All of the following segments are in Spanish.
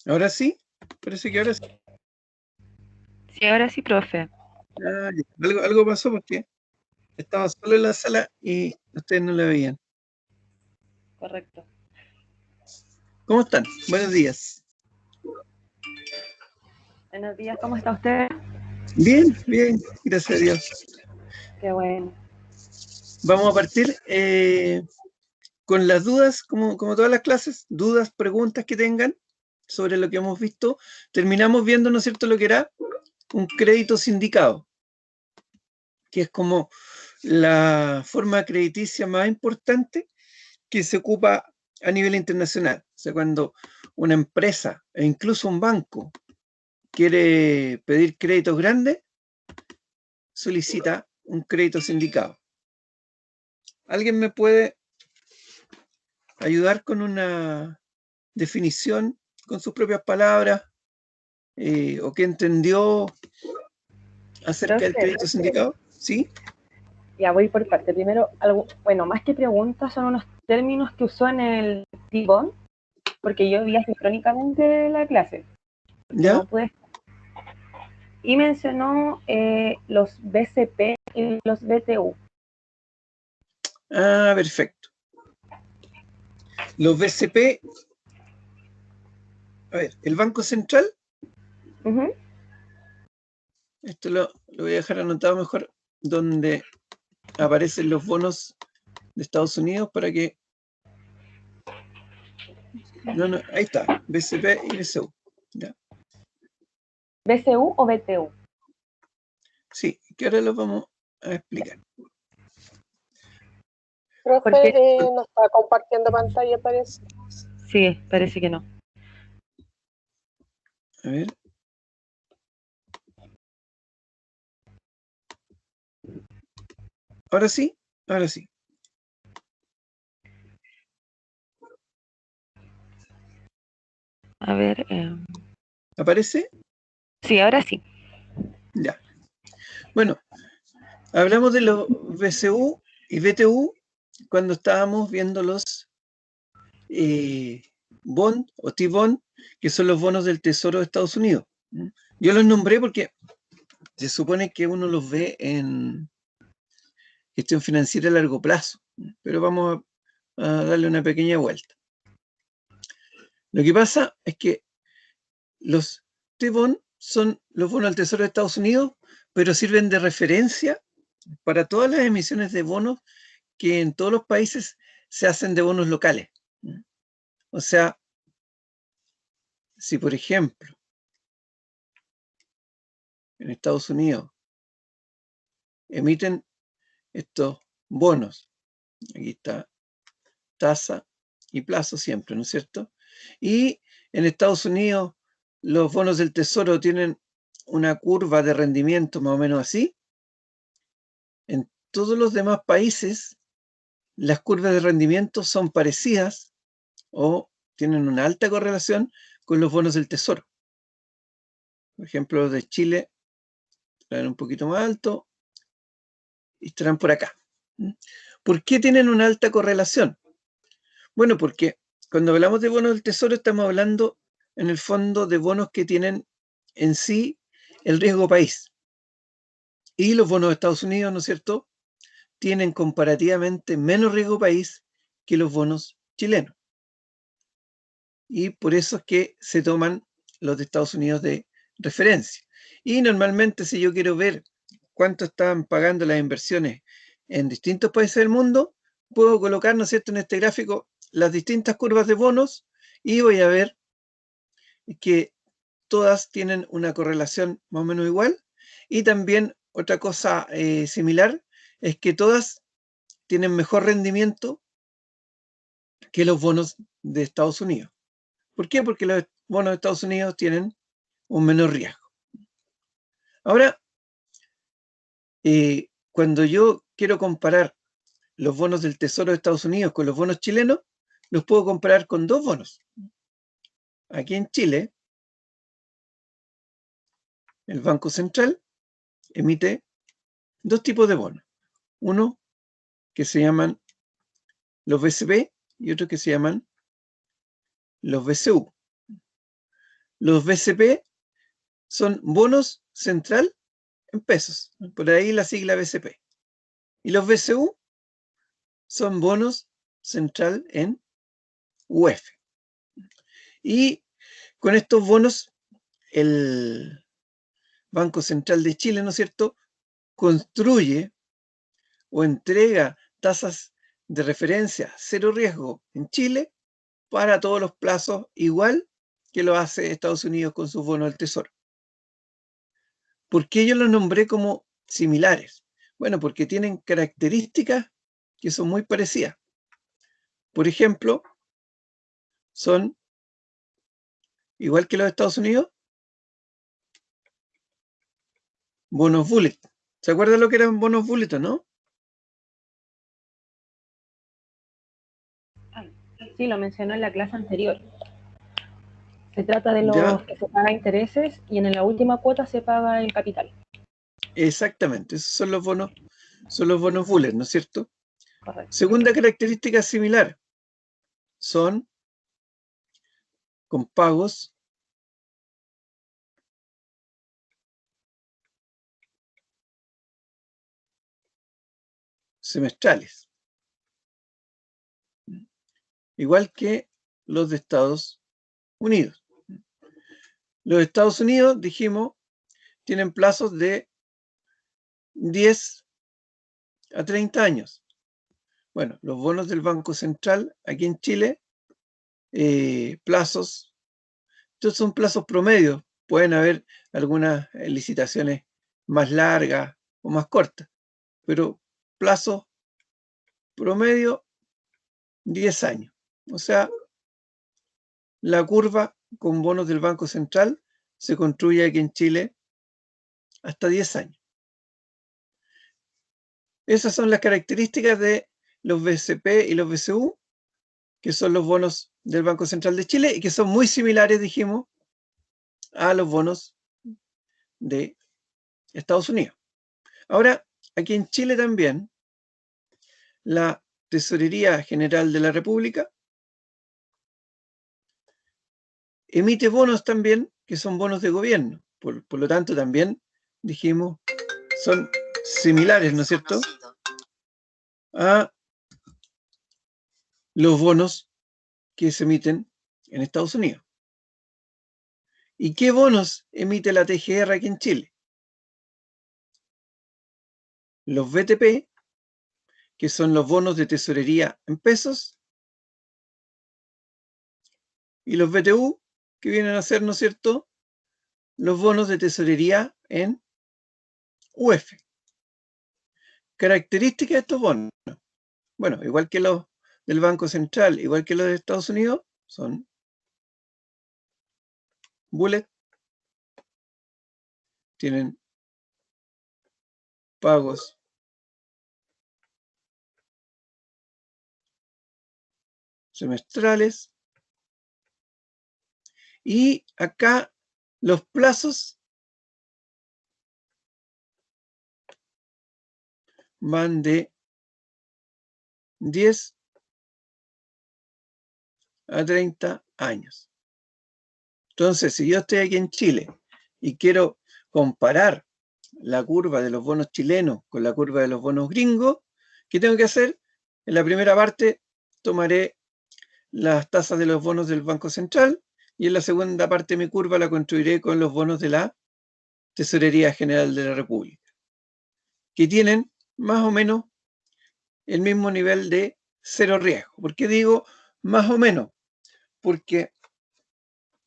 ¿Ahora sí? Parece que ahora sí. Sí, ahora sí, profe. Ah, ya. Algo pasó porque estaba solo en la sala y ustedes no la veían. Correcto. ¿Cómo están? Buenos días. Buenos días, ¿cómo está usted? Bien, bien, gracias a Dios. Qué bueno. Vamos a partir con las dudas, como todas las clases, dudas, preguntas que tengan sobre lo que hemos visto. Terminamos viendo, ¿no es cierto?, lo que era un crédito sindicado, que es como la forma crediticia más importante que se ocupa a nivel internacional. O sea, cuando una empresa e incluso un banco quiere pedir créditos grandes, solicita un crédito sindicado. ¿Alguien me puede ayudar con una definición, con sus propias palabras, o qué entendió acerca del Profe, crédito sindicado? ¿Sí? ya voy por parte. Primero, bueno, más que preguntas, son unos términos que usó en el T-Bond, porque yo vi asincrónicamente la clase, porque ¿Ya? no pude. Y mencionó los BCP y los BTU. Ah, perfecto. Los BCP, a ver, el Banco Central, Ujú. esto lo voy a dejar anotado mejor, donde aparecen los bonos de Estados Unidos para que... No, no, ahí está, BCP y BCU. ¿Ya? ¿BCU o BTU? Sí, que ahora lo vamos a explicar. Profe, Porque no está compartiendo pantalla, parece. sí, parece que no. A ver. Ahora sí, ahora sí. A ver. ¿Aparece? Sí, ahora sí. Ya. Bueno, hablamos de los BCU y BTU cuando estábamos viendo los bond o T-bond, que son los bonos del Tesoro de Estados Unidos. Yo los nombré porque se supone que uno los ve en gestión financiera a largo plazo, pero vamos a darle una pequeña vuelta. Lo que pasa es que los T-bond son los bonos del Tesoro de Estados Unidos, pero sirven de referencia para todas las emisiones de bonos que en todos los países se hacen de bonos locales. O sea, si por ejemplo en Estados Unidos emiten estos bonos, aquí está tasa y plazo siempre, ¿no es cierto? Y en Estados Unidos los bonos del Tesoro tienen una curva de rendimiento más o menos así. En todos los demás países las curvas de rendimiento son parecidas o tienen una alta correlación con los bonos del Tesoro. Por ejemplo, los de Chile estarán un poquito más alto y estarán por acá. ¿Por qué tienen una alta correlación? Bueno, porque cuando hablamos de bonos del Tesoro estamos hablando en el fondo de bonos que tienen en sí el riesgo país. Y los bonos de Estados Unidos, ¿no es cierto?, tienen comparativamente menos riesgo país que los bonos chilenos. Y por eso es que se toman los de Estados Unidos de referencia. Y normalmente si yo quiero ver cuánto están pagando las inversiones en distintos países del mundo, puedo colocar, ¿no es cierto?, en este gráfico las distintas curvas de bonos y voy a ver que todas tienen una correlación más o menos igual. Y también otra cosa similar es que todas tienen mejor rendimiento que los bonos de Estados Unidos. ¿Por qué? Porque los bonos de Estados Unidos tienen un menor riesgo. Ahora, cuando yo quiero comparar los bonos del Tesoro de Estados Unidos con los bonos chilenos, los puedo comparar con dos bonos. Aquí en Chile, el Banco Central emite dos tipos de bonos. Uno que se llaman los BCP y otro que se llaman los BCU. Los BCP son bonos central en pesos, por ahí la sigla BCP. Y los BCU son bonos central en UF. Y con estos bonos, el Banco Central de Chile, ¿no es cierto?, construye o entrega tasas de referencia cero riesgo en Chile para todos los plazos, igual que lo hace Estados Unidos con sus bonos del Tesoro. ¿Por qué yo los nombré como similares? Bueno, porque tienen características que son muy parecidas. Por ejemplo, son igual que los de Estados Unidos, bonos bullet. ¿Se acuerdan lo que eran bonos bullet, no? Sí, lo mencionó en la clase anterior. Se trata de ¿Ya? los que se pagan intereses y en la última cuota se paga el capital. Exactamente, esos son los bonos bullet, ¿no es cierto? Correcto. Segunda característica similar, son con pagos semestrales, igual que los de Estados Unidos. Los de Estados Unidos, dijimos, tienen plazos de 10 a 30 años. Bueno, los bonos del Banco Central, aquí en Chile, plazos, estos son plazos promedios. Pueden haber algunas licitaciones más largas o más cortas, pero plazos promedio 10 años. O sea, la curva con bonos del Banco Central se construye aquí en Chile hasta 10 años. Esas son las características de los BCP y los BCU, que son los bonos del Banco Central de Chile y que son muy similares, dijimos, a los bonos de Estados Unidos. Ahora, aquí en Chile también, la Tesorería General de la República emite bonos también, que son bonos de gobierno. Por lo tanto, también, dijimos, son similares, ¿no es cierto?, a los bonos que se emiten en Estados Unidos. ¿Y qué bonos emite la TGR aquí en Chile? Los BTP, que son los bonos de tesorería en pesos, y los BTU, que vienen a ser, ¿no es cierto?, los bonos de tesorería en UF. Características de estos bonos. Bueno, igual que los del Banco Central, igual que los de Estados Unidos, son bullet, tienen pagos semestrales, y acá los plazos van de 10 a 30 años. Entonces, si yo estoy aquí en Chile y quiero comparar la curva de los bonos chilenos con la curva de los bonos gringos, ¿qué tengo que hacer? En la primera parte tomaré las tasas de los bonos del Banco Central y en la segunda parte de mi curva la construiré con los bonos de la Tesorería General de la República, que tienen más o menos el mismo nivel de cero riesgo. ¿Por qué digo más o menos? Porque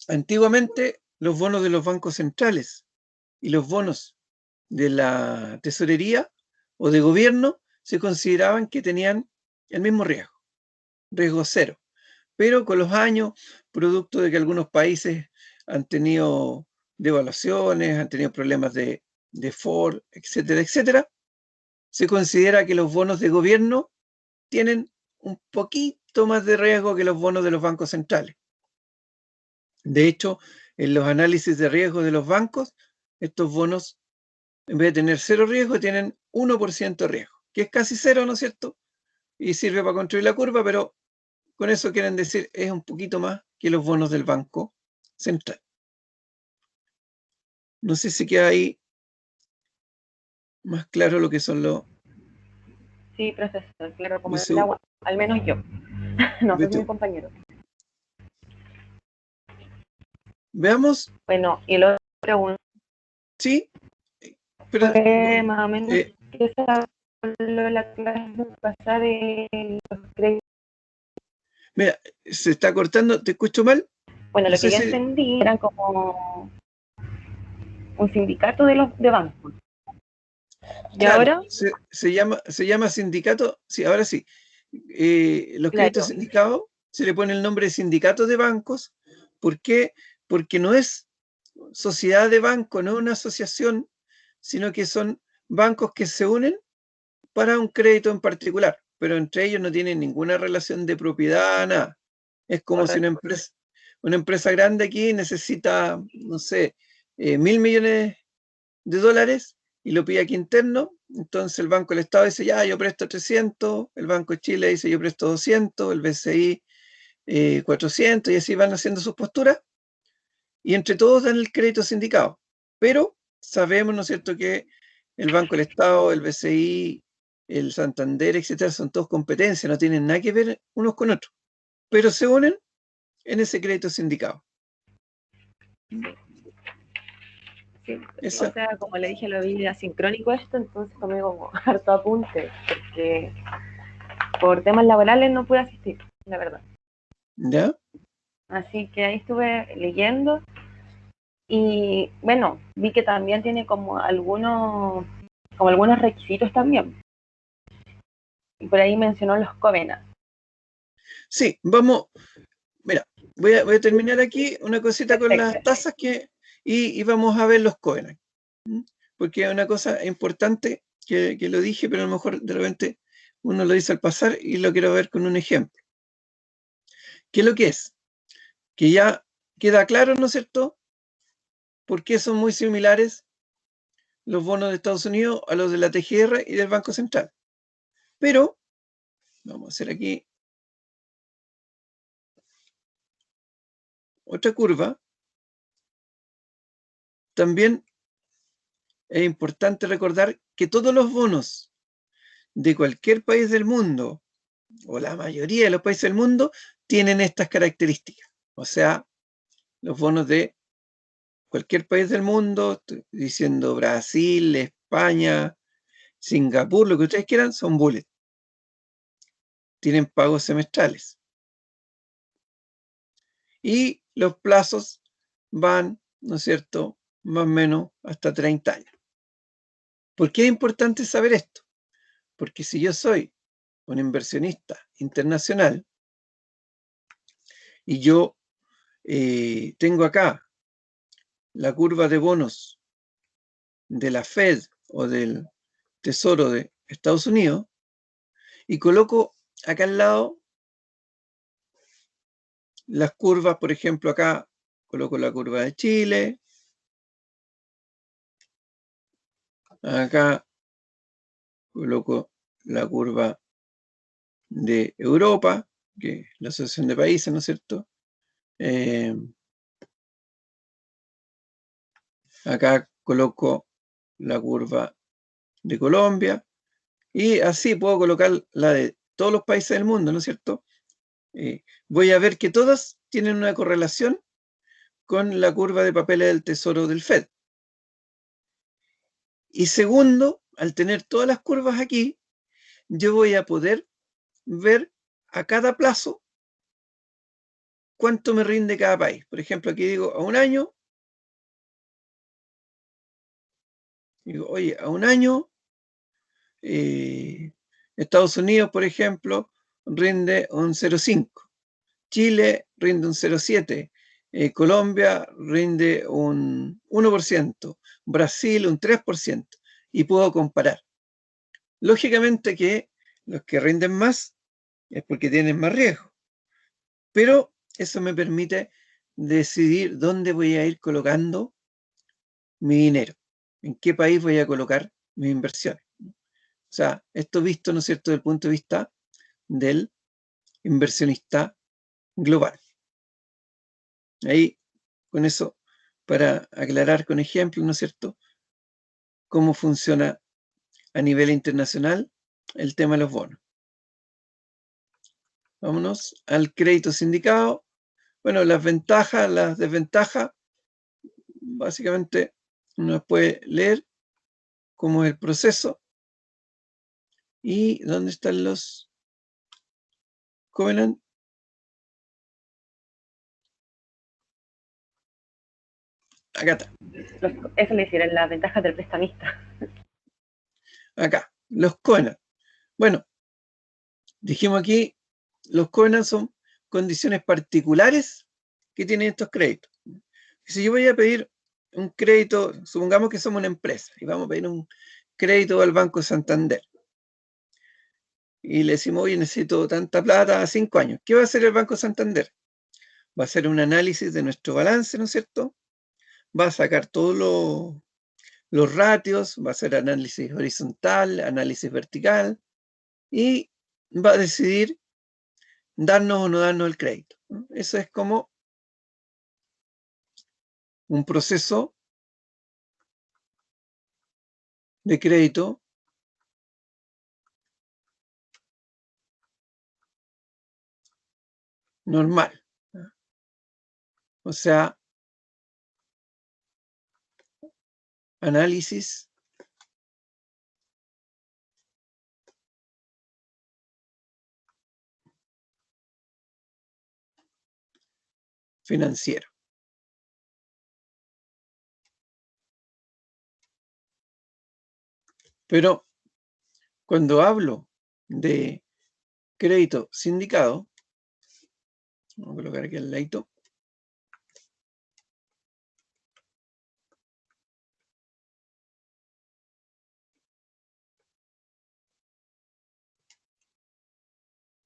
antiguamente los bonos de los bancos centrales y los bonos de la tesorería o de gobierno se consideraban que tenían el mismo riesgo cero. Pero con los años, producto de que algunos países han tenido devaluaciones, han tenido problemas de default, etcétera, etcétera, se considera que los bonos de gobierno tienen un poquito más de riesgo que los bonos de los bancos centrales. De hecho, en los análisis de riesgo de los bancos, estos bonos, en vez de tener cero riesgo, tienen 1% de riesgo, que es casi cero, ¿no es cierto? Y sirve para construir la curva, pero con eso quieren decir es un poquito más que los bonos del Banco Central. No sé si queda ahí más claro lo que son los Sí, profesor, claro, como el BCU. agua, al menos yo. No sé si mi BTU. compañero. Veamos, Bueno, y la otra pregunta sí, pero fue más o menos eh, qué se habló de la clase pasada de los créditos. mira, se está cortando, ¿te escucho mal? Bueno, No lo que sé yo si, entendí eran como un sindicato de bancos. Y claro, ahora, se llama sindicato, sí, ahora sí. Los créditos claro, sindicados se le pone el nombre de sindicato de bancos. ¿Por qué? Porque no es sociedad de banco, no es una asociación, sino que son bancos que se unen para un crédito en particular, pero entre ellos no tienen ninguna relación de propiedad, nada. Es como si correcto. una empresa grande aquí necesita, no sé, 1.000 millones de dólares y lo pide aquí interno, entonces el Banco del Estado dice, ya, yo presto 300, el Banco de Chile dice, yo presto 200, el BCI 400, y así van haciendo sus posturas, y entre todos dan el crédito sindicado. Pero sabemos, ¿no es cierto?, que el Banco del Estado, el BCI, el Santander, etcétera, son todos competencias, no tienen nada que ver unos con otros, pero se unen en ese crédito sindicado. Sí, o Esa, sea, como le dije, lo vi asincrónico esto, entonces tomé como harto apunte, porque por temas laborales no pude asistir, la verdad. ¿ya? Así que ahí estuve leyendo y bueno, vi que también tiene como algunos requisitos también. Y por ahí mencionó los covenants. Sí, vamos, mira, voy a terminar aquí una cosita con las Perfecto. tasas y vamos a ver los covenants. Porque es una cosa importante que lo dije, pero a lo mejor de repente uno lo dice al pasar y lo quiero ver con un ejemplo. ¿Qué es lo que es? Que ya queda claro, ¿no es cierto?, por qué son muy similares los bonos de Estados Unidos a los de la TGR y del Banco Central. Pero, vamos a hacer aquí otra curva. También es importante recordar que todos los bonos de cualquier país del mundo, o la mayoría de los países del mundo, tienen estas características. O sea, los bonos de cualquier país del mundo, estoy diciendo Brasil, España, Singapur, lo que ustedes quieran, son bullet. Tienen pagos semestrales. Y los plazos van, ¿no es cierto?, más o menos hasta 30 años. ¿Por qué es importante saber esto? Porque si yo soy un inversionista internacional y yo tengo acá la curva de bonos de la Fed o del Tesoro de Estados Unidos y coloco acá al lado las curvas, por ejemplo, acá coloco la curva de Chile, acá coloco la curva de Europa, que es la Asociación de Países, ¿no es cierto? Acá coloco la curva de Colombia y así puedo colocar la de todos los países del mundo, ¿no es cierto? Voy a ver que todas tienen una correlación con la curva de papeles del Tesoro del Fed. Y segundo, al tener todas las curvas aquí, yo voy a poder ver a cada plazo cuánto me rinde cada país. Por ejemplo, aquí digo a un año. Digo, oye, a un año, Estados Unidos, por ejemplo, rinde un 0,5. Chile rinde un 0,7. Colombia rinde un 1%. Brasil un 3%. Y puedo comparar. Lógicamente que los que rinden más es porque tienen más riesgo. Pero eso me permite decidir dónde voy a ir colocando mi dinero, en qué país voy a colocar mis inversiones. O sea, esto visto, ¿no es cierto?, desde el punto de vista del inversionista global. Ahí, con eso, para aclarar con ejemplos, ¿no es cierto?, cómo funciona a nivel internacional el tema de los bonos. Vámonos al crédito sindicado. Bueno, las ventajas, las desventajas, básicamente uno puede leer cómo es el proceso y dónde están los covenant. Acá está. Eso le hicieron las ventajas del prestamista. Acá, los covenant. Bueno, dijimos aquí, los covenant son condiciones particulares que tienen estos créditos. Si yo voy a pedir un crédito, supongamos que somos una empresa y vamos a pedir un crédito al Banco Santander. Y le decimos, oye, necesito tanta plata a 5 años. ¿Qué va a hacer el Banco Santander? Va a hacer un análisis de nuestro balance, ¿no es cierto? Va a sacar todos los ratios, va a hacer análisis horizontal, análisis vertical, y va a decidir darnos o no darnos el crédito, ¿no? Eso es como un proceso de crédito normal, ¿no? O sea, análisis financiero. Pero cuando hablo de crédito sindicado, vamos a colocar aquí al ladito,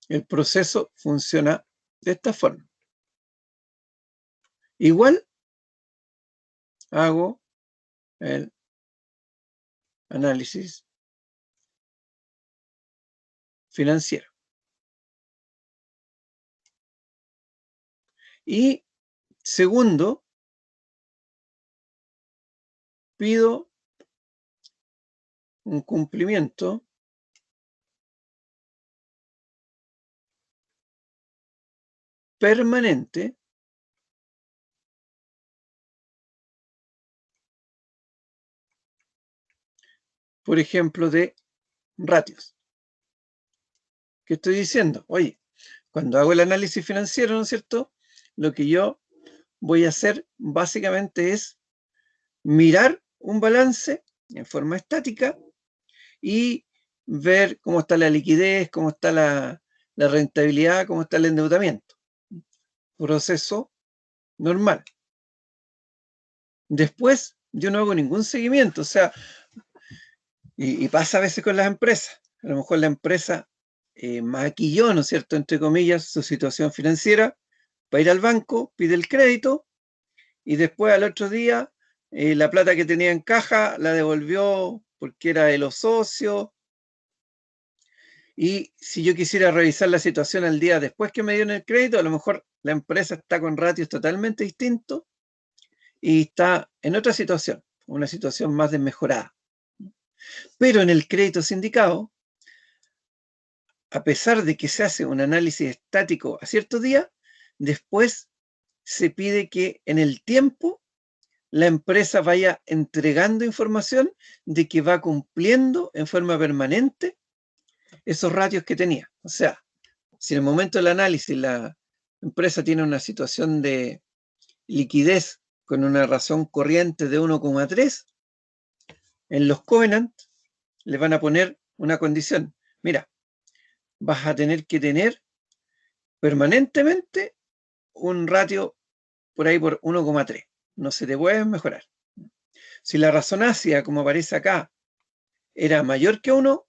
el proceso funciona de esta forma. Igual hago el análisis financiero. Y segundo, pido un cumplimiento permanente por ejemplo, de ratios. ¿Qué estoy diciendo? Oye, cuando hago el análisis financiero, ¿no es cierto?, lo que yo voy a hacer básicamente es mirar un balance en forma estática y ver cómo está la liquidez, cómo está la rentabilidad, cómo está el endeudamiento. Proceso normal. Después, yo no hago ningún seguimiento, o sea, y pasa a veces con las empresas. A lo mejor la empresa maquilló, ¿no es cierto?, entre comillas, su situación financiera para ir al banco, pide el crédito y después al otro día la plata que tenía en caja la devolvió porque era de los socios. Y si yo quisiera revisar la situación al día después que me dieron el crédito, a lo mejor la empresa está con ratios totalmente distintos y está en otra situación, una situación más desmejorada. Pero en el crédito sindicado, a pesar de que se hace un análisis estático a ciertos días, después se pide que en el tiempo la empresa vaya entregando información de que va cumpliendo en forma permanente esos ratios que tenía. O sea, si en el momento del análisis la empresa tiene una situación de liquidez con una razón corriente de 1,3, en los covenant le van a poner una condición. Mira, vas a tener que tener permanentemente un ratio por ahí por 1,3. No se te puede mejorar. Si la razón ácida, como aparece acá, era mayor que 1,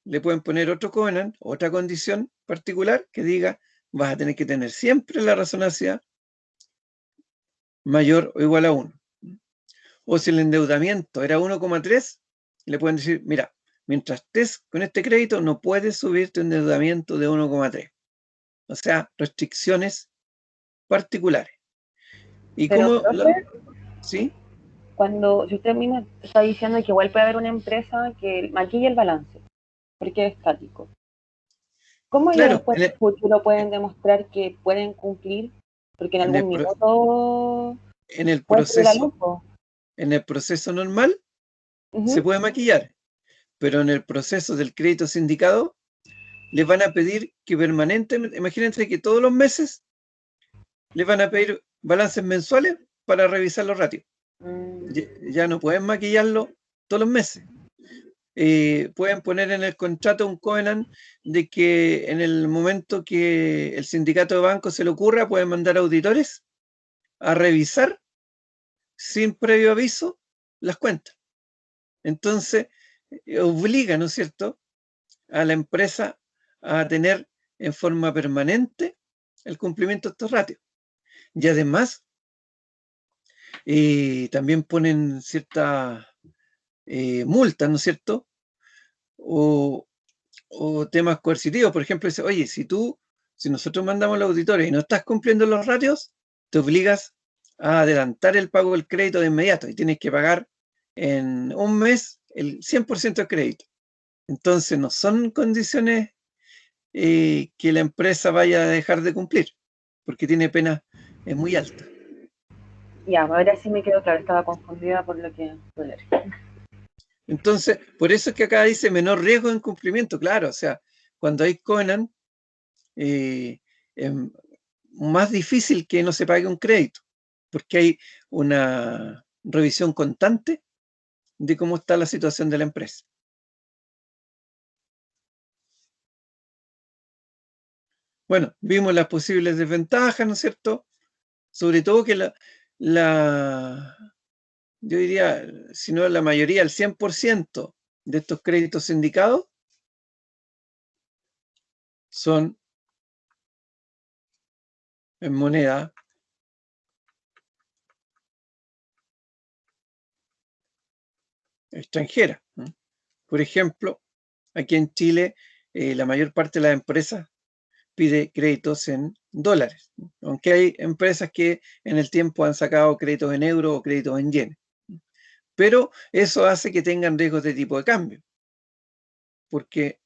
le pueden poner otro covenant, otra condición particular que diga vas a tener que tener siempre la razón ácida mayor o igual a 1. O si el endeudamiento era 1,3, le pueden decir, mira, mientras estés con este crédito no puedes subir tu endeudamiento de 1,3. O sea, restricciones particulares. Y Pero, como profe, ¿Sí? Cuando, si usted mismo está diciendo que igual puede haber una empresa que maquille el balance, porque es estático, ¿cómo ellos Claro, después en el futuro pueden demostrar que pueden cumplir? Porque en en el, algún pro- minuto en el puede salir la proceso, luz, po. en el proceso normal se Ujú. puede maquillar, pero en el proceso del crédito sindicado les van a pedir que permanentemente, imagínense que todos los meses les van a pedir balances mensuales para revisar los ratios. Ya, Mm, ya no pueden maquillarlo todos los meses. Pueden poner en el contrato un covenant de que en el momento que el sindicato de bancos se le ocurra, pueden mandar auditores a revisar sin previo aviso las cuentas. Entonces, obliga, ¿no es cierto?, a la empresa a tener en forma permanente el cumplimiento de estos ratios. Y además, también ponen ciertas multas, ¿no es cierto? O, o temas coercitivos. Por ejemplo, dice, oye, si nosotros mandamos a los auditores y no estás cumpliendo los ratios, te obligas a adelantar el pago del crédito de inmediato y tienes que pagar en un mes el 100% del crédito. Entonces, no son condiciones que la empresa vaya a dejar de cumplir, porque tiene pena muy alta. ya, ahora sí me quedó claro, estaba confundida por lo que pude leer. Entonces, por eso es que acá dice menor riesgo de incumplimiento, claro, o sea, cuando hay covenant, es más difícil que no se pague un crédito, porque hay una revisión constante de cómo está la situación de la empresa. Bueno, vimos las posibles desventajas, ¿no es cierto? Sobre todo que yo diría, si no la mayoría, el 100% de estos créditos sindicados son en moneda extranjera, ¿no? Por ejemplo, aquí en Chile, la mayor parte de las empresas pide créditos en dólares, ¿no? Aunque hay empresas que en el tiempo han sacado créditos en euro o créditos en yenes. Pero eso hace que tengan riesgos de tipo de cambio, porque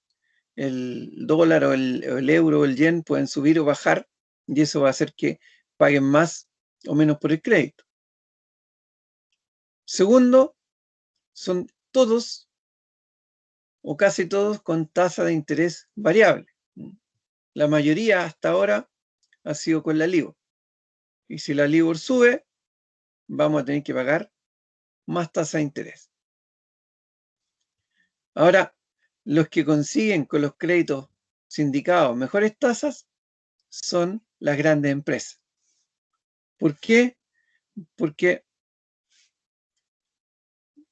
el dólar o el euro o el yen pueden subir o bajar y eso va a hacer que paguen más o menos por el crédito. Segundo, son todos o casi todos con tasa de interés variable. La mayoría hasta ahora ha sido con la LIBOR. Y si la LIBOR sube, vamos a tener que pagar más tasa de interés. Ahora, los que consiguen con los créditos sindicados mejores tasas son las grandes empresas. ¿Por qué? Porque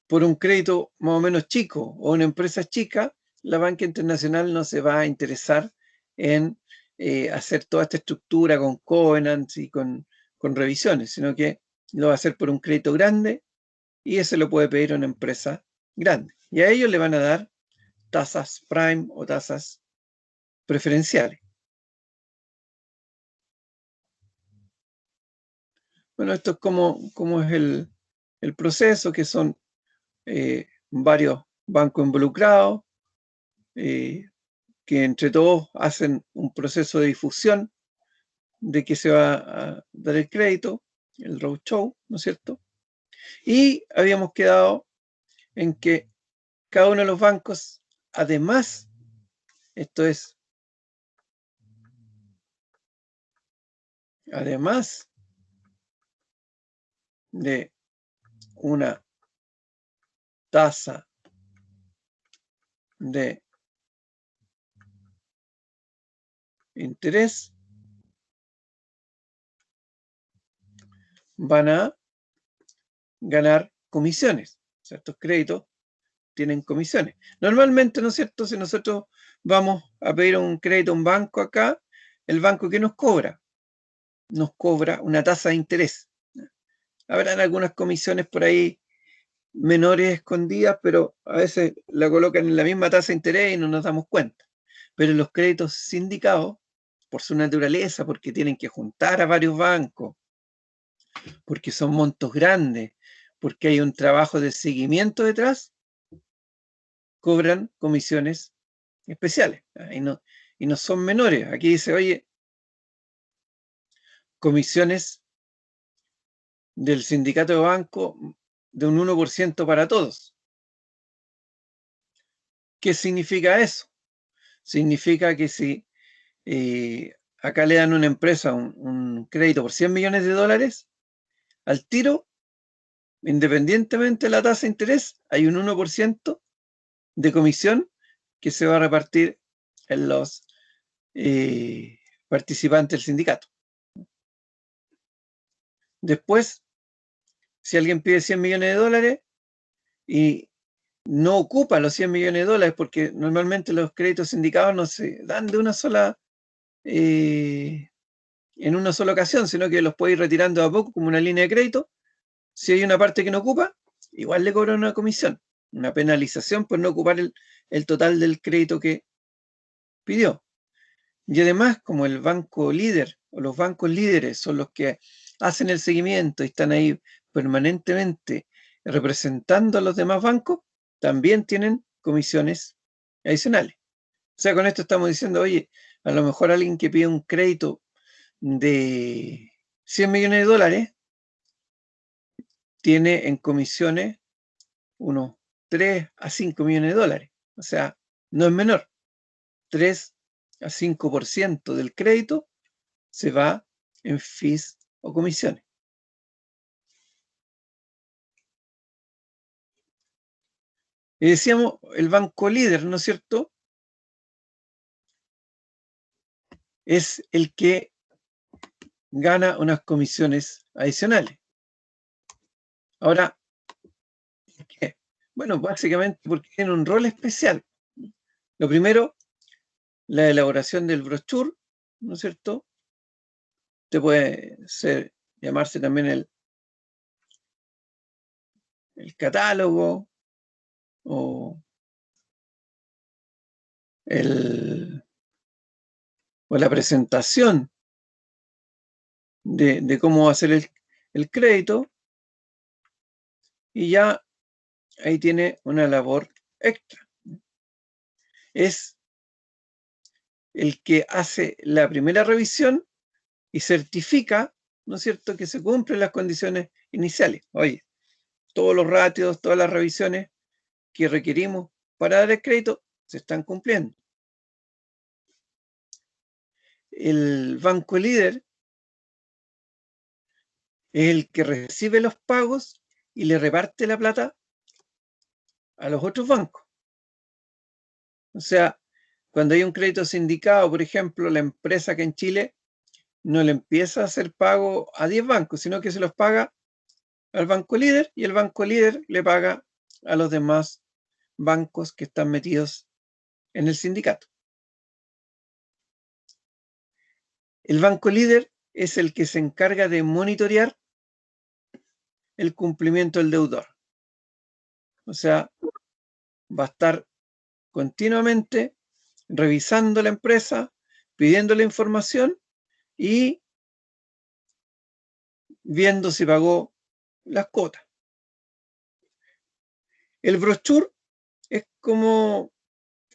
por un crédito más o menos chico o una empresa chica, la banca internacional no se va a interesar en hacer toda esta estructura con covenants y con revisiones, sino que lo va a hacer por un crédito grande y ese lo puede pedir una empresa grande. Y a ellos le van a dar tasas prime o tasas preferenciales. Bueno, esto es como es el proceso, que son varios bancos involucrados, que entre todos hacen un proceso de difusión de que se va a dar el crédito, el roadshow, ¿no es cierto? Y habíamos quedado en que cada uno de los bancos, además, esto es, además de una tasa de interés, van a ganar comisiones. O sea, estos créditos tienen comisiones. Normalmente, ¿no es cierto? Si nosotros vamos a pedir un crédito a un banco acá, el banco que nos cobra una tasa de interés. Habrán algunas comisiones por ahí menores escondidas, pero a veces la colocan en la misma tasa de interés y no nos damos cuenta. Pero los créditos sindicados, por su naturaleza, porque tienen que juntar a varios bancos, porque son montos grandes, porque hay un trabajo de seguimiento detrás, cobran comisiones especiales. Y no son menores. Aquí dice, oye, comisiones del sindicato de banco de un 1% para todos. ¿Qué significa eso? Significa que si acá le dan a una empresa un crédito por 100 millones de dólares, al tiro, independientemente de la tasa de interés, hay un 1% de comisión que se va a repartir en los participantes del sindicato. Después, si alguien pide 100 millones de dólares y no ocupa los 100 millones de dólares, porque normalmente los créditos sindicados no se dan de una sola, en una sola ocasión, sino que los puede ir retirando a poco como una línea de crédito. Si hay una parte que no ocupa, igual le cobran una comisión, una penalización por no ocupar el total del crédito que pidió. Y además, como el banco líder o los bancos líderes son los que hacen el seguimiento y están ahí permanentemente representando a los demás bancos, también tienen comisiones adicionales. O sea, con esto estamos diciendo, oye, a lo mejor alguien que pide un crédito de 100 millones de dólares tiene en comisiones unos 3 a 5 millones de dólares. O sea, no es menor. 3 a 5% del crédito se va en fees o comisiones. Y decíamos, el banco líder, ¿no es cierto? Es el que gana unas comisiones adicionales. Ahora, ¿por qué? Bueno, básicamente porque tiene un rol especial. Lo primero, la elaboración del brochure, ¿no es cierto? Te puede llamarse también el catálogo o la presentación de cómo va a ser el crédito, y ya ahí tiene una labor extra. Es el que hace la primera revisión y certifica, ¿no es cierto?, que se cumplen las condiciones iniciales. Oye, todos los ratios, todas las revisiones que requerimos para dar el crédito se están cumpliendo. El banco líder es el que recibe los pagos y le reparte la plata a los otros bancos. O sea, cuando hay un crédito sindicado, por ejemplo, la empresa que en Chile no le empieza a hacer pago a 10 bancos, sino que se los paga al banco líder y el banco líder le paga a los demás bancos que están metidos en el sindicato. El banco líder es el que se encarga de monitorear el cumplimiento del deudor. O sea, va a estar continuamente revisando la empresa, pidiendo la información y viendo si pagó las cuotas. El brochure es como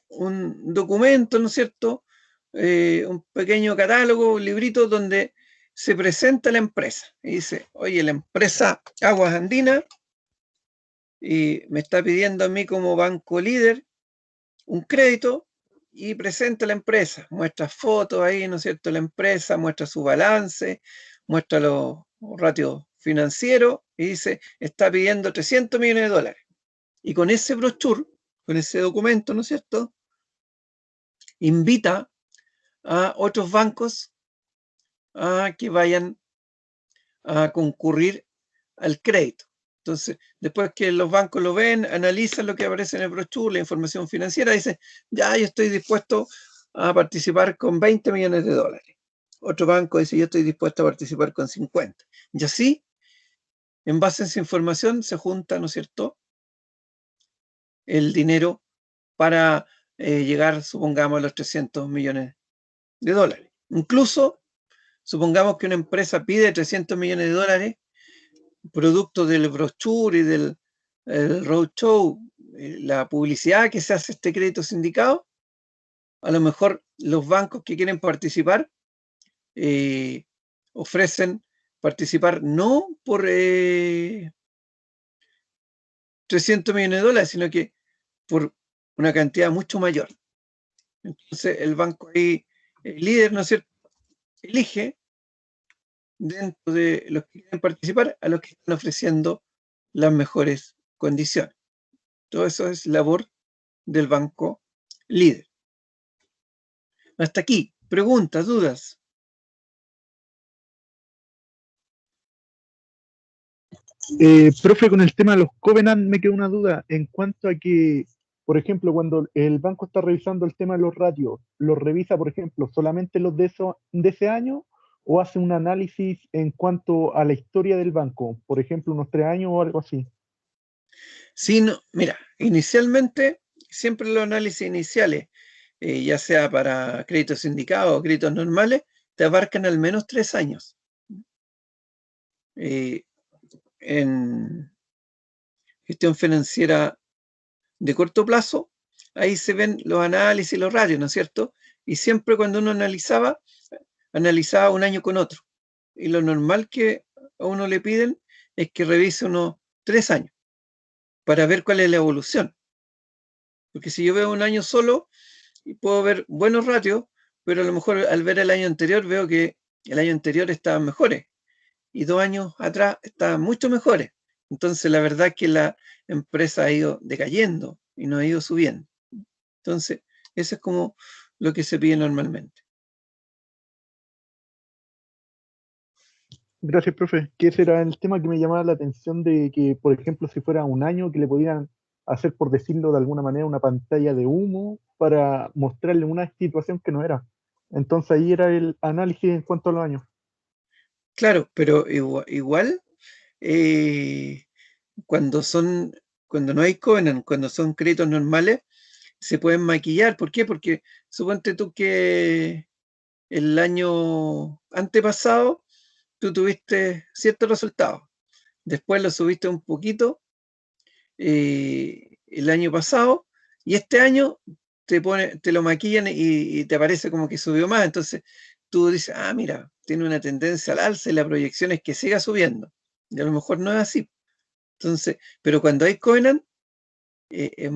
un documento, ¿no es cierto? Un pequeño catálogo, un librito donde se presenta la empresa y dice, oye, la empresa Aguas Andinas y me está pidiendo a mí como banco líder un crédito y presenta la empresa, muestra fotos ahí, ¿no es cierto?, la empresa, muestra su balance, muestra los ratios financieros y dice, está pidiendo 300 millones de dólares. Y con ese brochure, con ese documento, ¿no es cierto?, invita a otros bancos a que vayan a concurrir al crédito. Entonces, después que los bancos lo ven, analizan lo que aparece en el brochure, la información financiera, dicen, ya, yo estoy dispuesto a participar con 20 millones de dólares. Otro banco dice, yo estoy dispuesto a participar con 50. Y así, en base a esa información, se junta, ¿no es cierto?, el dinero para llegar, supongamos, a los 300 millones de dólares. Incluso, supongamos que una empresa pide 300 millones de dólares producto del brochure y del roadshow, la publicidad que se hace este crédito sindicado, a lo mejor los bancos que quieren participar ofrecen participar no por 300 millones de dólares, sino que por una cantidad mucho mayor. Entonces el banco ahí, el líder, ¿no es cierto?, elige dentro de los que quieren participar a los que están ofreciendo las mejores condiciones. Todo eso es labor del banco líder. Hasta aquí, preguntas, dudas. Profe, con el tema de los covenant me quedó una duda en cuanto a que, por ejemplo, cuando el banco está revisando el tema de los ratios, ¿los revisa, por ejemplo, solamente los de ese año o hace un análisis en cuanto a la historia del banco? Por ejemplo, unos 3 años o algo así. Sí, no, mira, inicialmente, siempre los análisis iniciales, ya sea para créditos sindicados o créditos normales, te abarcan al menos 3 años. En gestión financiera de corto plazo, ahí se ven los análisis y los ratios, ¿no es cierto? Y siempre cuando uno analizaba un año con otro. Y lo normal que a uno le piden es que revise unos 3 años para ver cuál es la evolución. Porque si yo veo un año solo, puedo ver buenos ratios, pero a lo mejor al ver el año anterior veo que el año anterior estaban mejores y 2 años atrás estaban mucho mejores. Entonces la verdad es que la empresa ha ido decayendo y no ha ido subiendo. Entonces, eso es como lo que se pide normalmente. Gracias, profe. Que ese era el tema que me llamaba la atención de que, por ejemplo, si fuera un año, que le podían hacer, por decirlo de alguna manera, una pantalla de humo para mostrarle una situación que no era. Entonces ahí era el análisis en cuanto a los años. Claro, pero igual eh, cuando no hay covenant, cuando son créditos normales, se pueden maquillar. ¿Por qué? Porque suponte tú que el año antepasado tú tuviste ciertos resultados, después lo subiste un poquito el año pasado y este año te lo maquillan y te parece como que subió más. Entonces tú dices, ah, mira, tiene una tendencia al alza y la proyección es que siga subiendo. Y a lo mejor no es así. Entonces, pero cuando hay covenant, es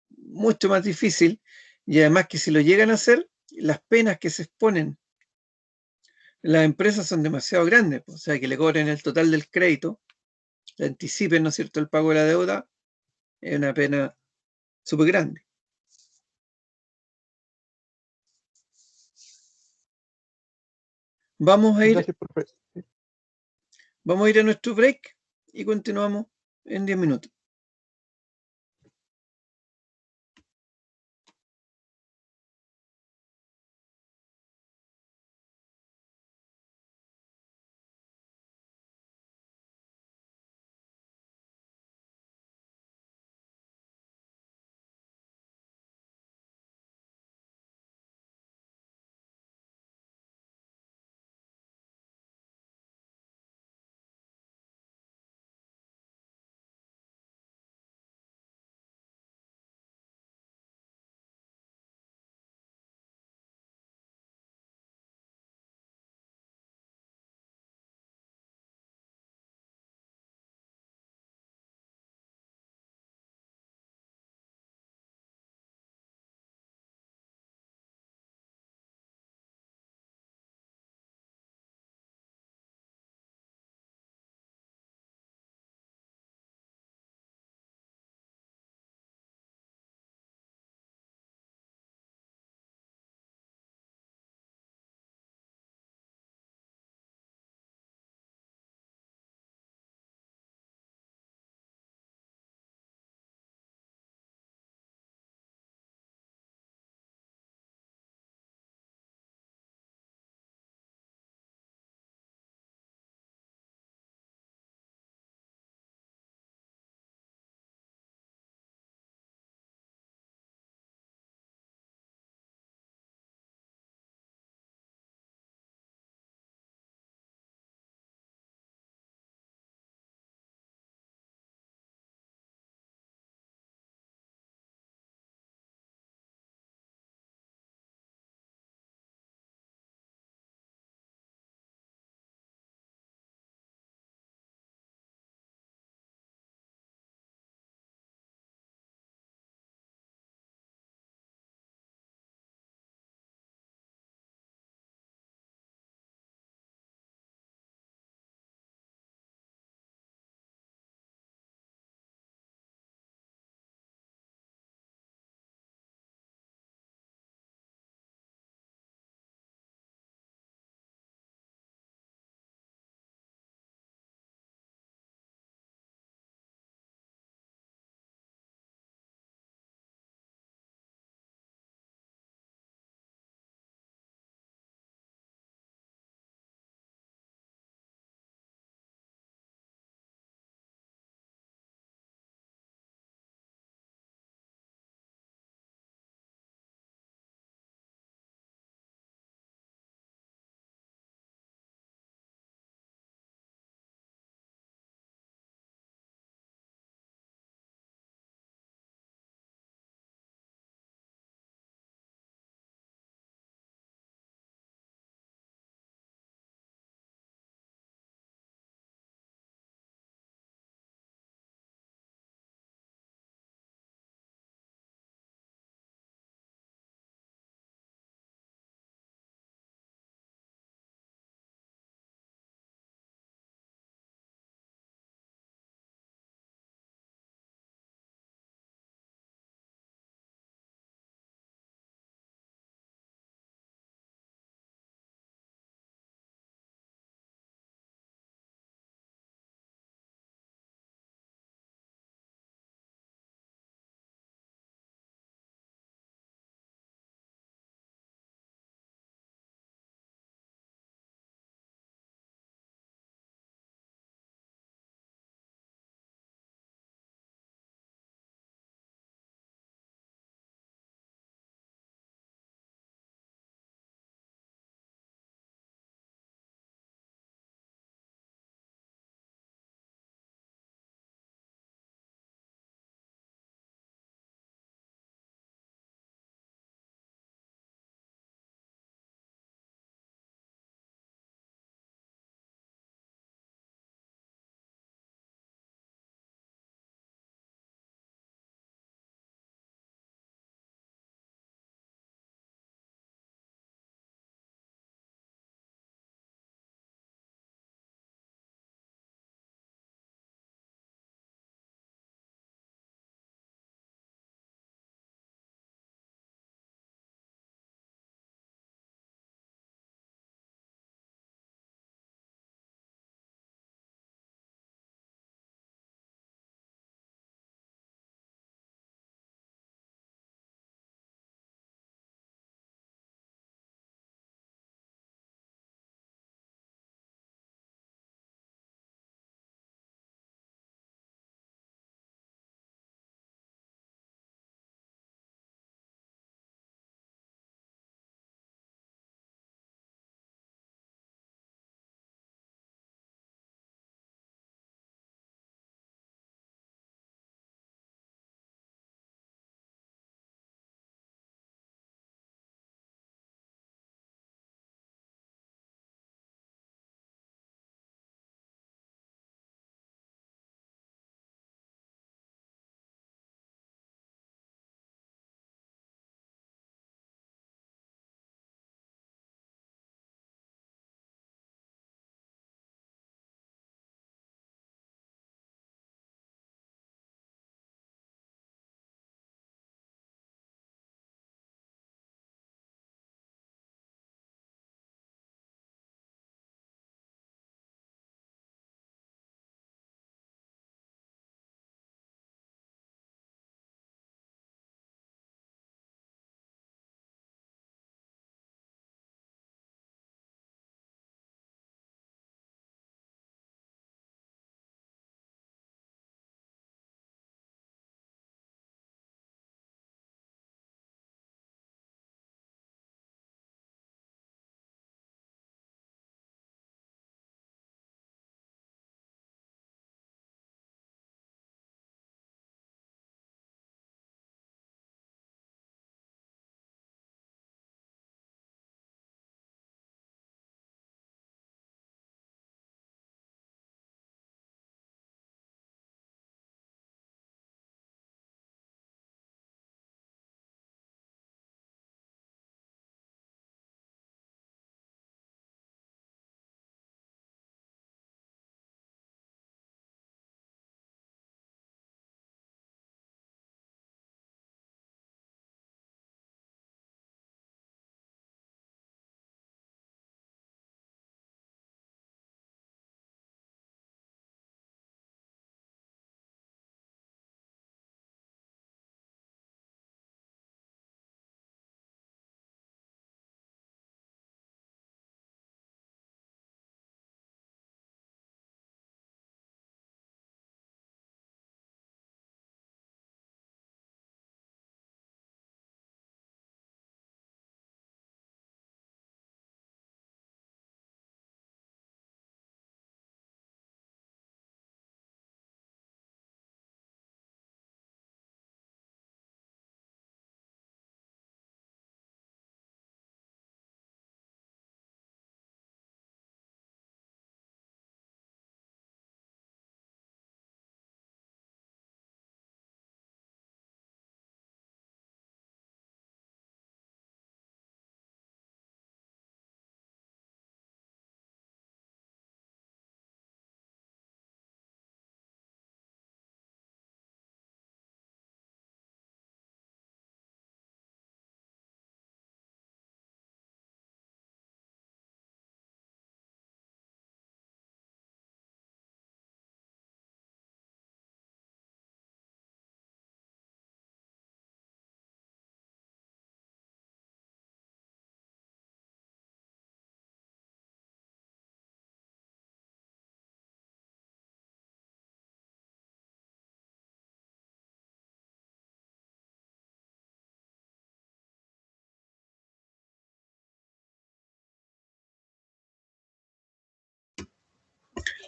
mucho más difícil y además que si lo llegan a hacer, las penas que se exponen las empresas son demasiado grandes, o sea, que le cobren el total del crédito, le anticipen, ¿no es cierto?, el pago de la deuda, es una pena súper grande. Vamos a ir, Gracias, profe. vamos a ir a nuestro break y continuamos en 10 minutos.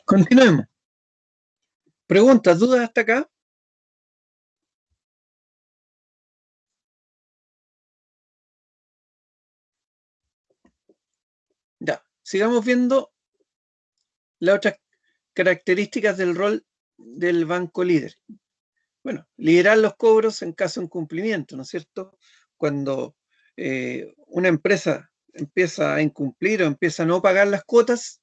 Continuemos. ¿Preguntas, dudas hasta acá? Ya, sigamos viendo las otras características del rol del banco líder. Bueno, liderar los cobros en caso de incumplimiento, ¿no es cierto? Cuando una empresa empieza a incumplir o empieza a no pagar las cuotas,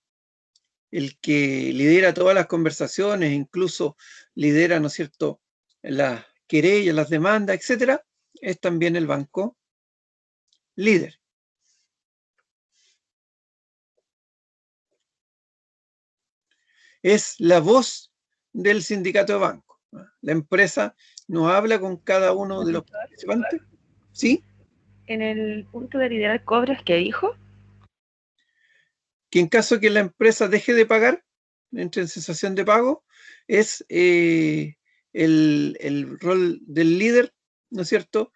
el que lidera todas las conversaciones, incluso lidera, ¿no es cierto?, las querellas, las demandas, etcétera, es también el banco líder. Es la voz del sindicato de banco. La empresa no habla con cada uno de los participantes. ¿Sí? En el punto de liderar cobros que dijo, Que en caso que la empresa deje de pagar, entre en cesación de pago, es el rol del líder, ¿no es cierto?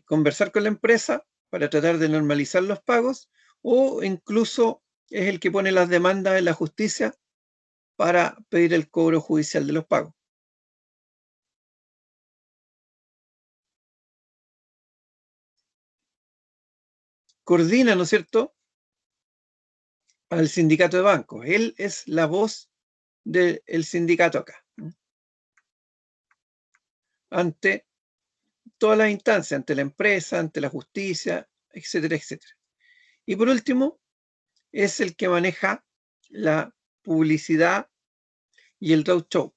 Conversar con la empresa para tratar de normalizar los pagos, o incluso es el que pone las demandas en la justicia para pedir el cobro judicial de los pagos. Coordina, ¿no es cierto?, al sindicato de bancos. Él es la voz del sindicato acá, ¿no?, ante todas las instancias, ante la empresa, ante la justicia, etcétera, etcétera. Y por último, es el que maneja la publicidad y el roadshow.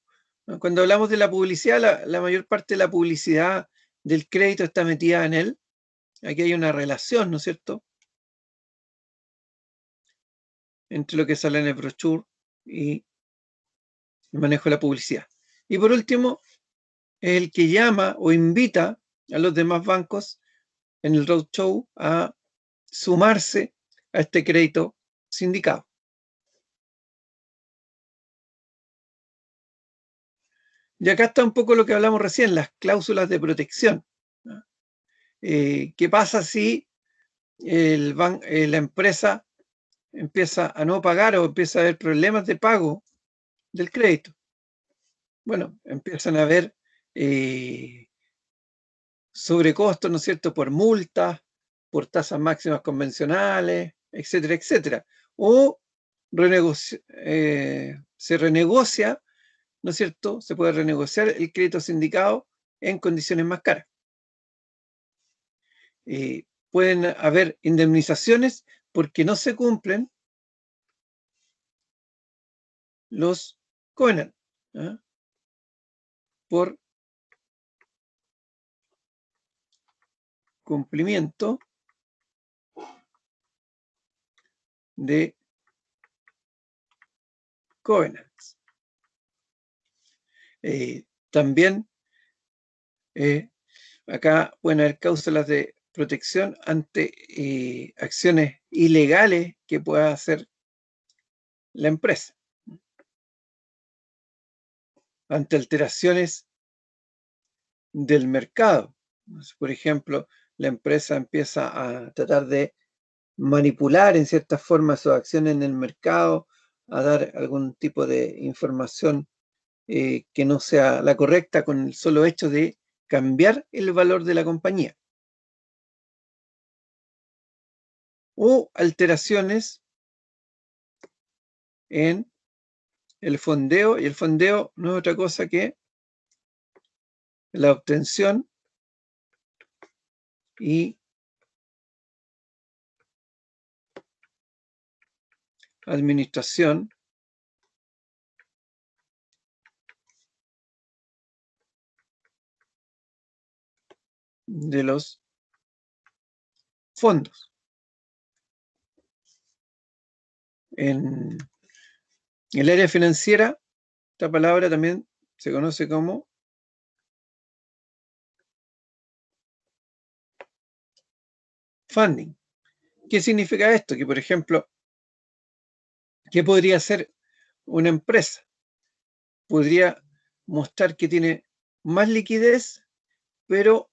Cuando hablamos de la publicidad, la mayor parte de la publicidad del crédito está metida en él. Aquí hay una relación, ¿no es cierto?, entre lo que sale en el brochure y el manejo de la publicidad. Y por último, es el que llama o invita a los demás bancos en el roadshow a sumarse a este crédito sindicado. Y acá está un poco lo que hablamos recién, las cláusulas de protección. ¿Qué pasa si la empresa empieza a no pagar o empieza a haber problemas de pago del crédito? Bueno, empiezan a haber sobrecostos, ¿no es cierto?, por multas, por tasas máximas convencionales, etcétera, etcétera. O se renegocia, ¿no es cierto?, se puede renegociar el crédito sindicado en condiciones más caras. Pueden haber indemnizaciones porque no se cumplen los covenants, ¿eh?, por cumplimiento de covenants. También acá pueden haber cláusulas de protección ante acciones ilegales que pueda hacer la empresa, ante alteraciones del mercado. Por ejemplo, la empresa empieza a tratar de manipular en cierta forma sus acciones en el mercado, a dar algún tipo de información que no sea la correcta con el solo hecho de cambiar el valor de la compañía. O alteraciones en el fondeo, y el fondeo no es otra cosa que la obtención y administración de los fondos. En el área financiera, esta palabra también se conoce como funding. ¿Qué significa esto? Que, por ejemplo, ¿qué podría hacer una empresa? Podría mostrar que tiene más liquidez, pero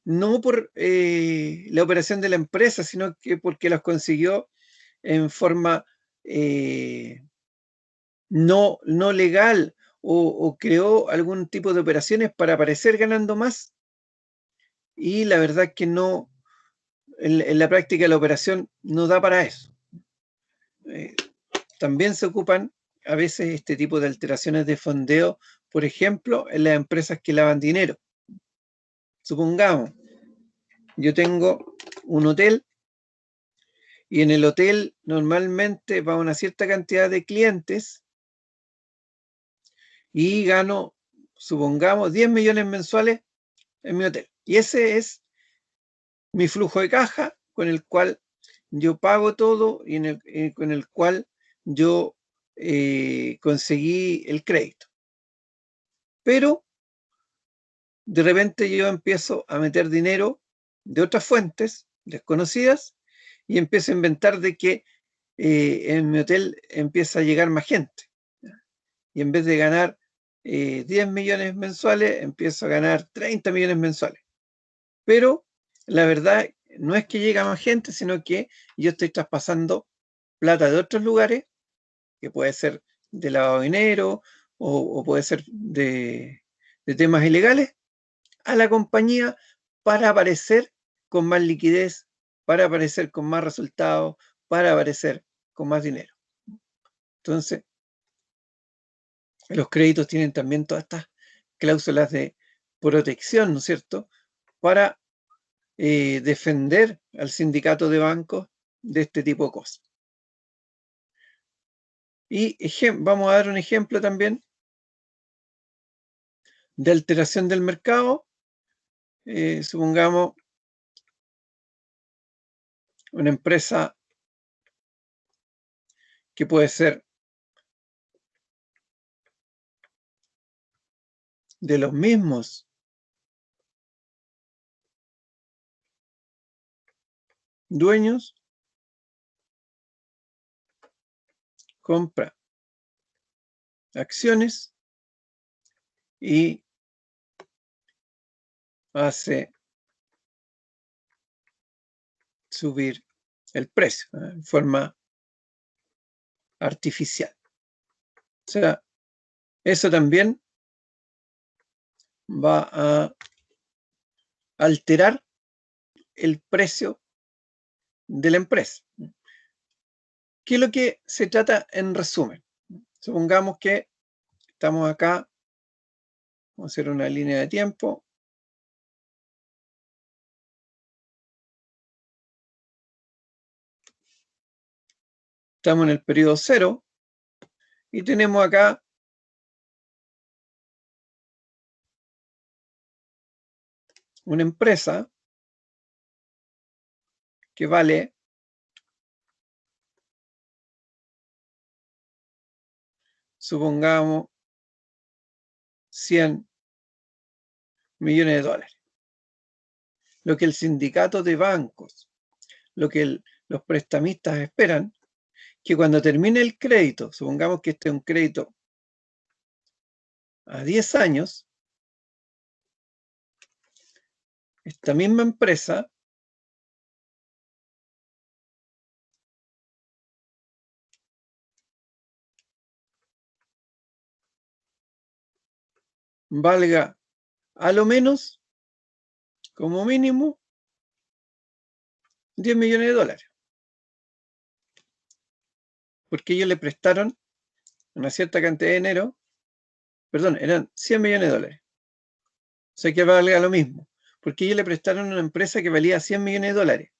no por la operación de la empresa, sino que porque los consiguió en forma no legal o creó algún tipo de operaciones para parecer ganando más. Y la verdad es que no, en la práctica la operación no da para eso. También se ocupan a veces este tipo de alteraciones de fondeo, por ejemplo, en las empresas que lavan dinero. Supongamos, yo tengo un hotel y en el hotel normalmente va una cierta cantidad de clientes y gano, supongamos, 10 millones mensuales en mi hotel. Y ese es mi flujo de caja con el cual yo pago todo y con el cual yo conseguí el crédito. Pero de repente yo empiezo a meter dinero de otras fuentes desconocidas y empiezo a inventar de que en mi hotel empieza a llegar más gente. Y en vez de ganar 10 millones mensuales, empiezo a ganar 30 millones mensuales. Pero la verdad no es que llega más gente, sino que yo estoy traspasando plata de otros lugares, que puede ser de lavado de dinero o puede ser de temas ilegales, a la compañía para aparecer con más liquidez, para aparecer con más resultados, para aparecer con más dinero. Entonces, los créditos tienen también todas estas cláusulas de protección, ¿no es cierto?, para defender al sindicato de bancos de este tipo de cosas. Y vamos a dar un ejemplo también de alteración del mercado. Supongamos una empresa que puede ser de los mismos dueños, compra acciones y hace subir el precio en forma artificial. O sea, eso también va a alterar el precio de la empresa. ¿Qué es lo que se trata en resumen? Supongamos que estamos acá, vamos a hacer una línea de tiempo. Estamos en el periodo 0 y tenemos acá una empresa que vale supongamos 100 millones de dólares. Lo que el sindicato de bancos, lo que los prestamistas esperan, que cuando termine el crédito, supongamos que este es un crédito a 10 años, esta misma empresa valga a lo menos, como mínimo, 10 millones de dólares. Porque ellos le prestaron una cierta cantidad de dinero, perdón, eran 100 millones de dólares. O sea que valga lo mismo. Porque ellos le prestaron a una empresa que valía 100 millones de dólares.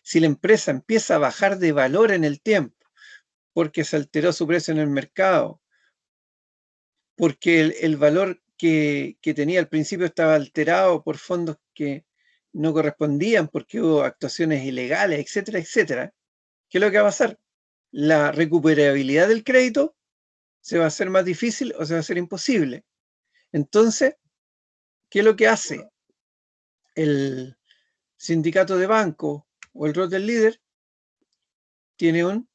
Si la empresa empieza a bajar de valor en el tiempo, porque se alteró su precio en el mercado, porque el valor que tenía al principio estaba alterado por fondos que no correspondían, porque hubo actuaciones ilegales, etcétera, etcétera, ¿qué es lo que va a pasar? La recuperabilidad del crédito se va a hacer más difícil o se va a hacer imposible. Entonces, ¿qué es lo que hace el sindicato de banco o el rol del líder? Tiene un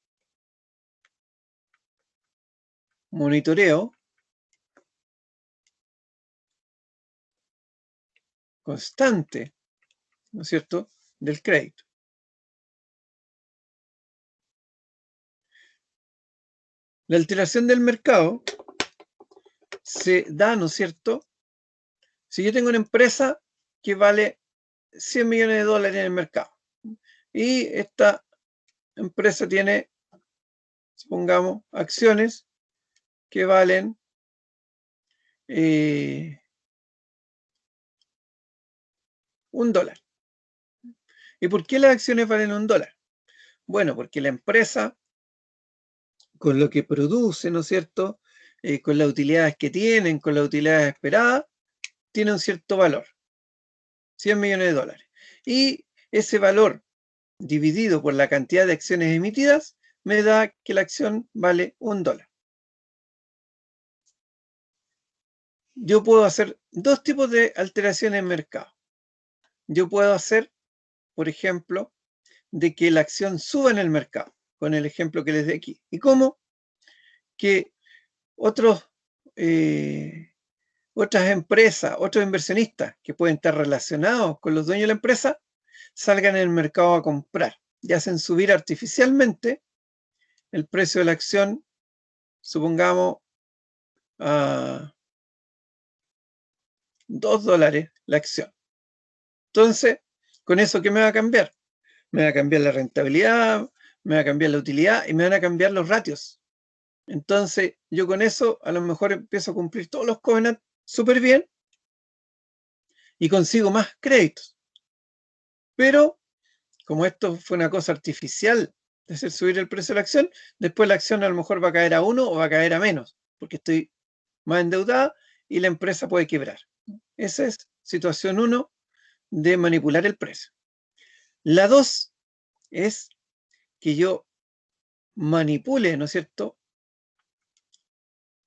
monitoreo constante, ¿no es cierto?, del crédito. La alteración del mercado se da, ¿no es cierto? Si yo tengo una empresa que vale 100 millones de dólares en el mercado y esta empresa tiene, supongamos, acciones que valen $1. ¿Y por qué las acciones valen $1? Bueno, porque la empresa, con lo que produce, ¿no es cierto?, con las utilidades que tienen, con las utilidades esperadas, tiene un cierto valor, 100 millones de dólares. Y ese valor dividido por la cantidad de acciones emitidas me da que la acción vale $1. Yo puedo hacer dos tipos de alteraciones en mercado. Yo puedo hacer, por ejemplo, de que la acción suba en el mercado, con el ejemplo que les di aquí. ¿Y cómo? Que otras empresas, otros inversionistas que pueden estar relacionados con los dueños de la empresa, salgan en el mercado a comprar y hacen subir artificialmente el precio de la acción, supongamos, a $2 la acción. Entonces, ¿con eso qué me va a cambiar? Me va a cambiar la rentabilidad, me va a cambiar la utilidad y me van a cambiar los ratios. Entonces, yo con eso a lo mejor empiezo a cumplir todos los covenants súper bien y consigo más créditos. Pero, como esto fue una cosa artificial de hacer subir el precio de la acción, después la acción a lo mejor va a caer a 1 o va a caer a menos, porque estoy más endeudada y la empresa puede quebrar. Esa es situación 1 de manipular el precio. La 2 es que yo manipule, ¿no es cierto?,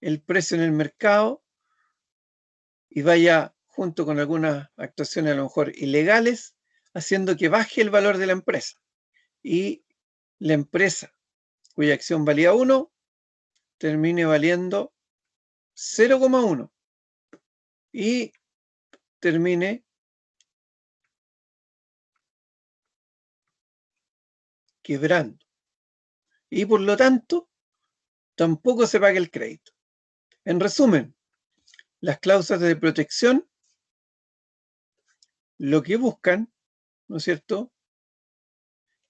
el precio en el mercado y vaya junto con algunas actuaciones a lo mejor ilegales, haciendo que baje el valor de la empresa. Y la empresa cuya acción valía 1 termine valiendo 0,1 y termine quebrando. Y por lo tanto, tampoco se paga el crédito. En resumen, las cláusulas de protección lo que buscan, ¿no es cierto?,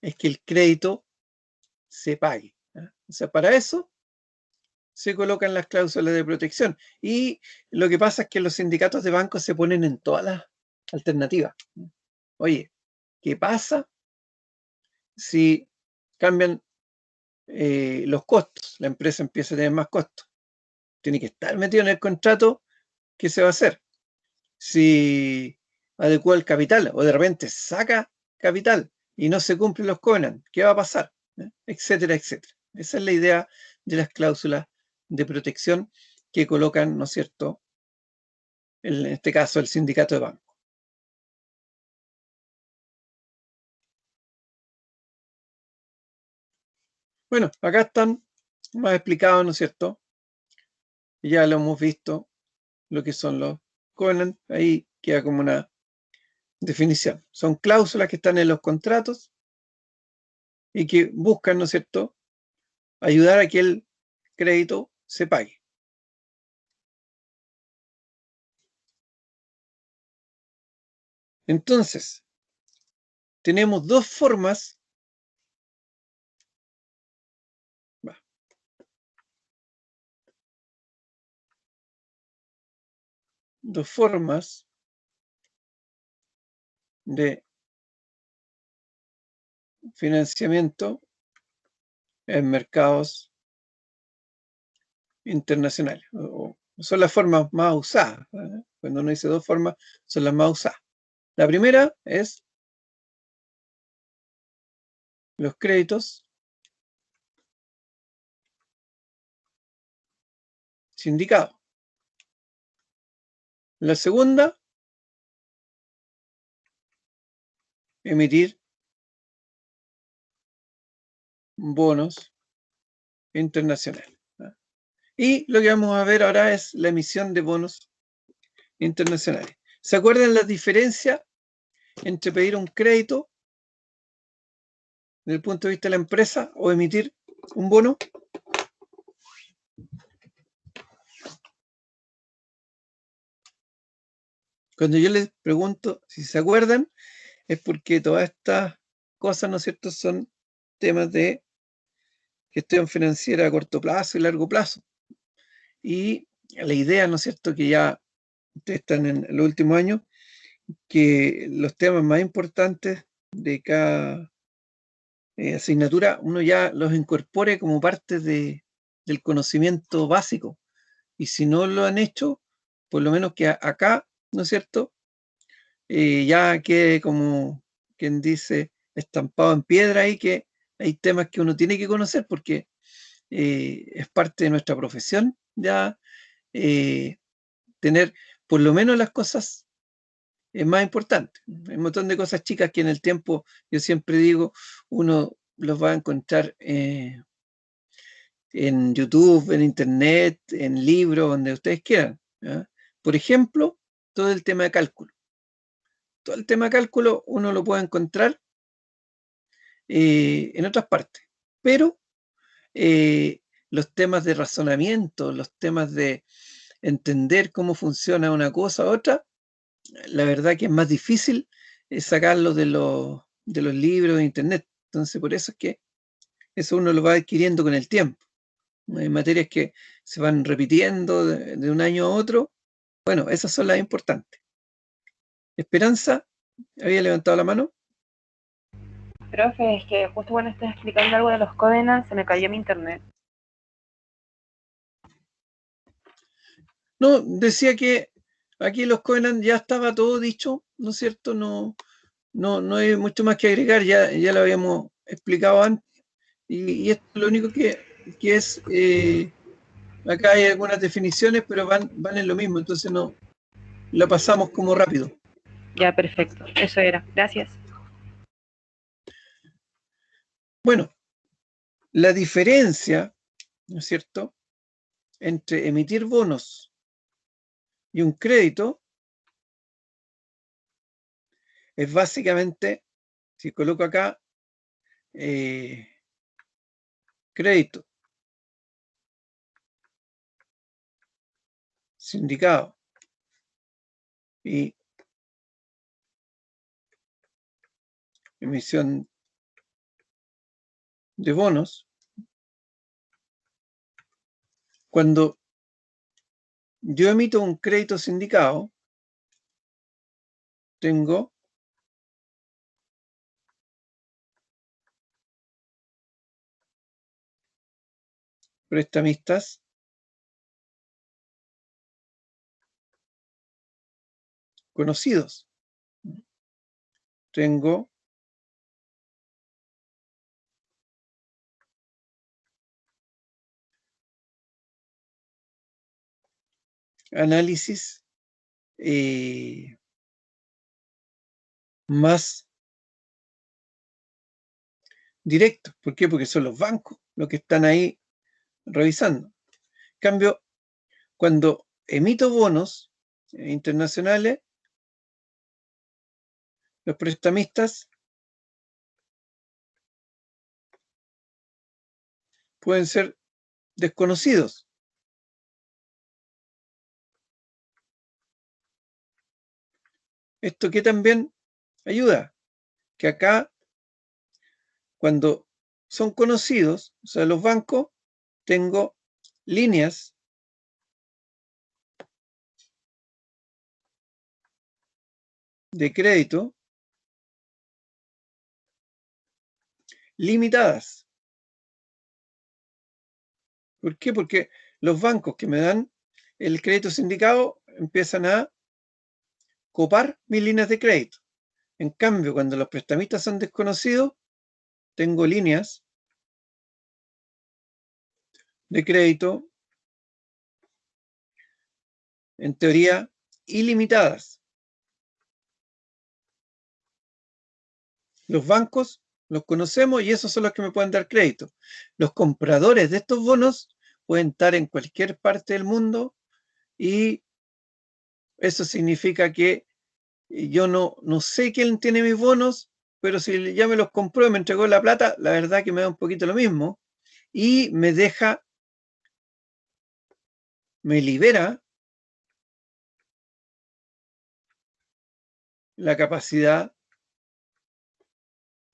es que el crédito se pague. O sea, para eso se colocan las cláusulas de protección. Y lo que pasa es que los sindicatos de bancos se ponen en todas las alternativas. Oye, ¿qué pasa si cambian los costos? La empresa empieza a tener más costos. Tiene que estar metido en el contrato. ¿Qué se va a hacer? Si adecua el capital o de repente saca capital y no se cumplen los covenants, ¿qué va a pasar? Etcétera, etcétera. Esa es la idea de las cláusulas de protección que colocan, ¿no es cierto?, en este caso el sindicato de bancos. Bueno, acá están más explicados, ¿no es cierto? Ya lo hemos visto, lo que son los covenants, ahí queda como una definición. Son cláusulas que están en los contratos y que buscan, ¿no es cierto?, ayudar a que el crédito se pague. Entonces, tenemos dos formas de financiamiento en mercados internacionales. Son las formas más usadas. Cuando uno dice dos formas, son las más usadas. La primera es los créditos sindicados. La segunda, emitir bonos internacionales. Y lo que vamos a ver ahora es la emisión de bonos internacionales. ¿Se acuerdan la diferencia entre pedir un crédito desde el punto de vista de la empresa o emitir un bono? Cuando yo les pregunto si se acuerdan, es porque todas estas cosas, ¿no es cierto?, son temas de gestión financiera a corto plazo y largo plazo. Y la idea, ¿no es cierto?, que ya ustedes están en los últimos años, que los temas más importantes de cada asignatura, uno ya los incorpore como parte del conocimiento básico. Y si no lo han hecho, por lo menos que acá, ¿no es cierto?, ya quede como quien dice estampado en piedra y que hay temas que uno tiene que conocer porque es parte de nuestra profesión ya tener por lo menos las cosas más importantes. Hay un montón de cosas chicas que en el tiempo, yo siempre digo, uno los va a encontrar en YouTube, en Internet, en libros, donde ustedes quieran, ¿ya? Por ejemplo, todo el tema de cálculo. Todo el tema de cálculo uno lo puede encontrar en otras partes, pero los temas de razonamiento, los temas de entender cómo funciona una cosa u otra, la verdad que es más difícil sacarlo de los libros de Internet. Entonces, por eso es que eso uno lo va adquiriendo con el tiempo. Hay materias que se van repitiendo de un año a otro. Bueno, esas son las importantes. Esperanza, ¿había levantado la mano? Profe, es que justo cuando estás explicando algo de los Covenants se me cayó mi internet. No, decía que aquí los Covenant ya estaba todo dicho, ¿no es cierto? No hay mucho más que agregar, ya lo habíamos explicado antes. Y esto es lo único que es, acá hay algunas definiciones, pero van en lo mismo, entonces no la pasamos como rápido. Ya, perfecto. Eso era. Gracias. Bueno, la diferencia, ¿no es cierto?, entre emitir bonos y un crédito es básicamente, si coloco acá, crédito, sindicado y emisión de bonos, cuando yo emito un crédito sindicado, tengo prestamistas conocidos. Tengo análisis más directos. ¿Por qué? Porque son los bancos los que están ahí revisando. En cambio, cuando emito bonos internacionales, los prestamistas pueden ser desconocidos. Esto que también ayuda, que acá, cuando son conocidos, o sea, los bancos, tengo líneas de crédito limitadas. ¿Por qué? Porque los bancos que me dan el crédito sindicado empiezan a copar mis líneas de crédito. En cambio, cuando los prestamistas son desconocidos, tengo líneas de crédito, en teoría, ilimitadas. Los bancos los conocemos y esos son los que me pueden dar crédito. Los compradores de estos bonos pueden estar en cualquier parte del mundo y eso significa que yo no sé quién tiene mis bonos, pero si ya me los compró y me entregó la plata, la verdad que me da un poquito lo mismo y me deja, me libera la capacidad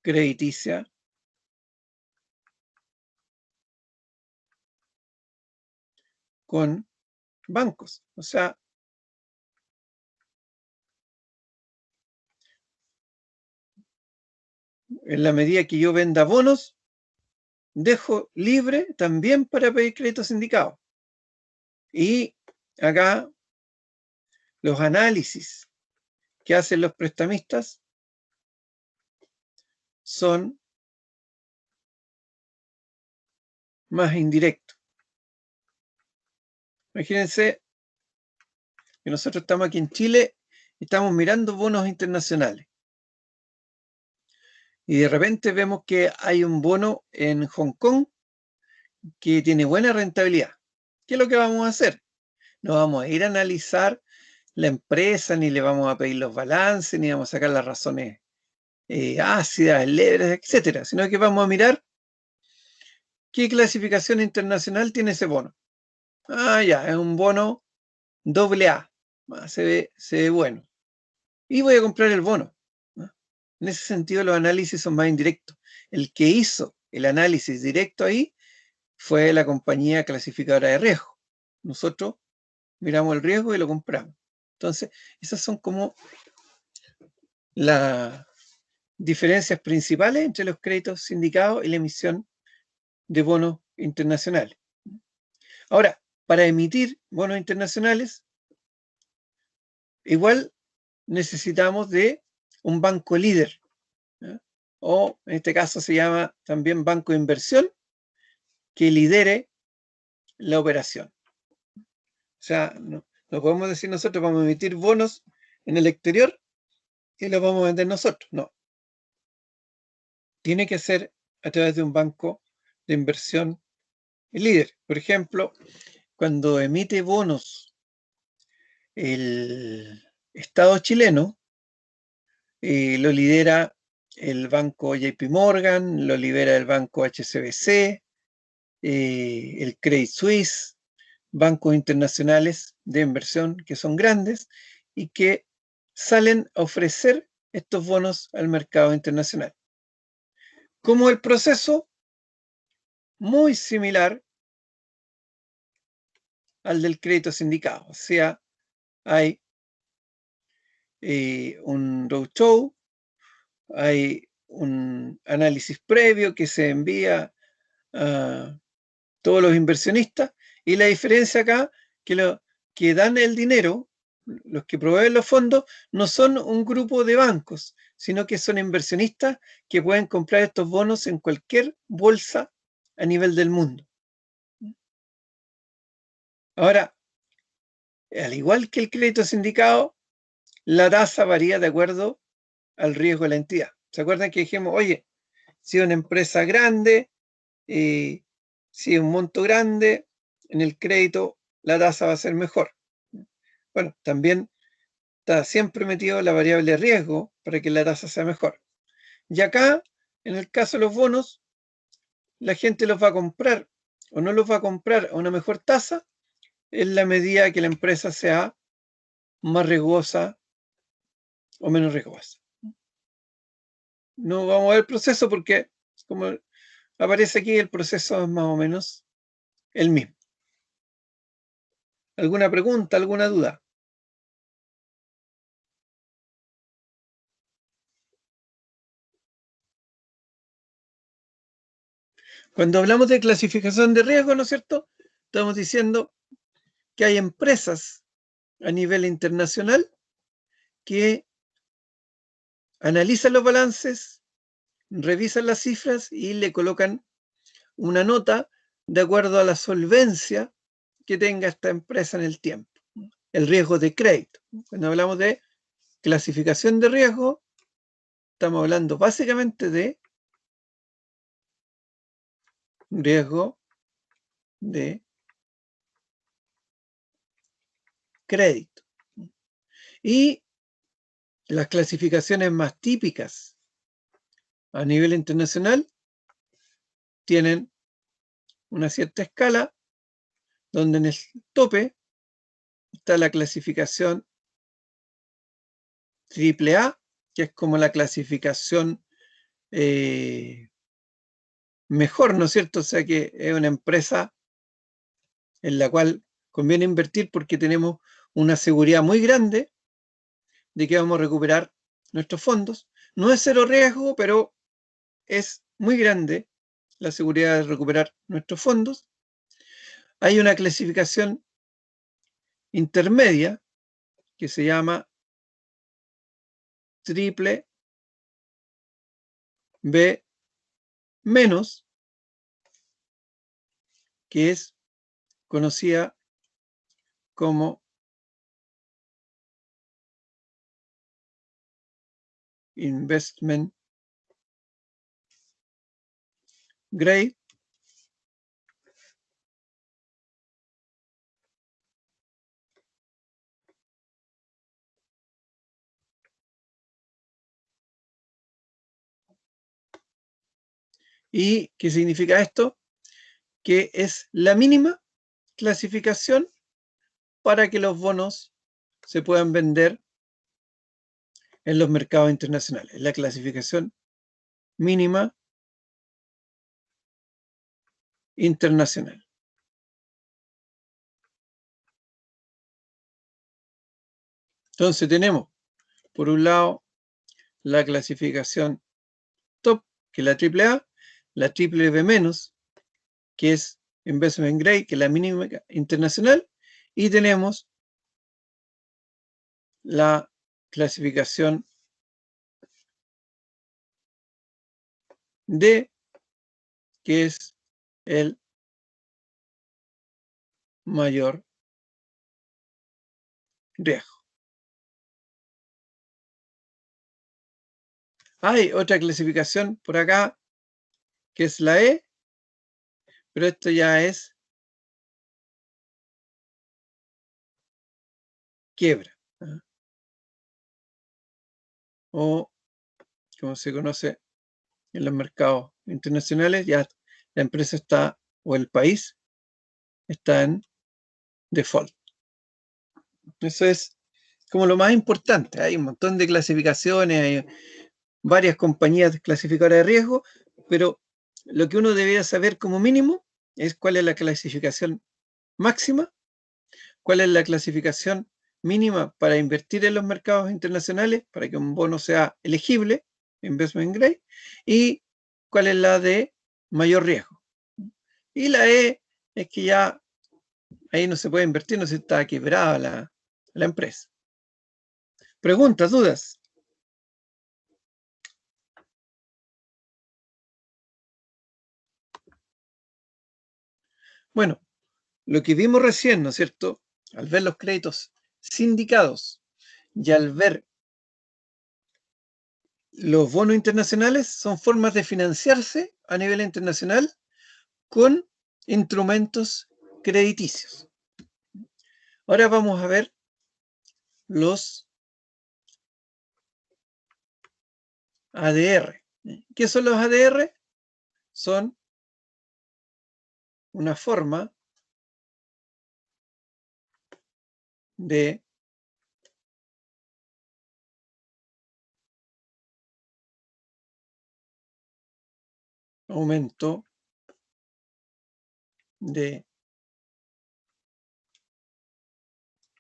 crediticia con bancos. O sea, en la medida que yo venda bonos, dejo libre también para pedir crédito sindicado. Y acá los análisis que hacen los prestamistas son más indirectos. Imagínense que nosotros estamos aquí en Chile y estamos mirando bonos internacionales. Y de repente vemos que hay un bono en Hong Kong que tiene buena rentabilidad. ¿Qué es lo que vamos a hacer? No vamos a ir a analizar la empresa, ni le vamos a pedir los balances, ni vamos a sacar las razones ácidas, leves, etcétera, sino que vamos a mirar qué clasificación internacional tiene ese bono. Ah, ya, es un bono AA. Se ve bueno. Y voy a comprar el bono. En ese sentido, los análisis son más indirectos. El que hizo el análisis directo ahí fue la compañía clasificadora de riesgo. Nosotros miramos el riesgo y lo compramos. Entonces, esas son como las diferencias principales entre los créditos sindicados y la emisión de bonos internacionales. Ahora, para emitir bonos internacionales, igual necesitamos de un banco líder, ¿eh? O en este caso se llama también banco de inversión, que lidere la operación. O sea, no podemos decir nosotros vamos a emitir bonos en el exterior y los vamos a vender nosotros. No. Tiene que ser a través de un banco de inversión líder. Por ejemplo, cuando emite bonos el Estado chileno, lo lidera el banco JP Morgan, lo lidera el banco HSBC, el Credit Suisse, bancos internacionales de inversión que son grandes y que salen a ofrecer estos bonos al mercado internacional. Como el proceso muy similar al del crédito sindicado, o sea, hay un roadshow, hay un análisis previo que se envía a todos los inversionistas, y la diferencia acá, que los que dan el dinero, los que proveen los fondos, no son un grupo de bancos, sino que son inversionistas que pueden comprar estos bonos en cualquier bolsa a nivel del mundo. Ahora, al igual que el crédito sindicado, la tasa varía de acuerdo al riesgo de la entidad. ¿Se acuerdan que dijimos, oye, si es una empresa grande, si es un monto grande, en el crédito la tasa va a ser mejor? Bueno, también está siempre metido la variable de riesgo para que la tasa sea mejor. Y acá, en el caso de los bonos, la gente los va a comprar o no los va a comprar a una mejor tasa en la medida que la empresa sea más riesgosa o menos riesgosa. No vamos a ver el proceso porque, como aparece aquí, el proceso es más o menos el mismo. ¿Alguna pregunta, alguna duda? Cuando hablamos de clasificación de riesgo, ¿no es cierto? Estamos diciendo que hay empresas a nivel internacional que analizan los balances, revisan las cifras y le colocan una nota de acuerdo a la solvencia que tenga esta empresa en el tiempo. El riesgo de crédito. Cuando hablamos de clasificación de riesgo, estamos hablando básicamente de riesgo de crédito. Y las clasificaciones más típicas a nivel internacional tienen una cierta escala donde en el tope está la clasificación AAA, que es como la clasificación mejor, ¿no es cierto? O sea que es una empresa en la cual conviene invertir porque tenemos una seguridad muy grande de que vamos a recuperar nuestros fondos. No es cero riesgo, pero es muy grande la seguridad de recuperar nuestros fondos. Hay una clasificación intermedia que se llama triple B menos, que es conocida como investment grade, ¿y qué significa esto? Que es la mínima clasificación para que los bonos se puedan vender en los mercados internacionales. La clasificación mínima internacional. Entonces tenemos, por un lado, la clasificación top, que es la AAA, la triple B menos, que es investment grade, que es la mínima internacional, y tenemos la clasificación D, que es el mayor riesgo. Hay otra clasificación por acá, que es la E, pero esto ya es quiebra, ¿ah? O como se conoce en los mercados internacionales, ya la empresa está, o el país, está en default. Eso es como lo más importante. Hay un montón de clasificaciones, hay varias compañías clasificadoras de riesgo, pero lo que uno debería saber como mínimo es cuál es la clasificación máxima, cuál es la clasificación mínima para invertir en los mercados internacionales, para que un bono sea elegible, investment grade, y cuál es la de mayor riesgo. Y la E es que ya ahí no se puede invertir, no se está quebrada la empresa. Preguntas, dudas. Bueno, lo que vimos recién, ¿no es cierto? Al ver los créditos sindicados y al ver los bonos internacionales, son formas de financiarse a nivel internacional con instrumentos crediticios. Ahora vamos a ver los ADR. ¿Qué son los ADR? Son una forma de aumento de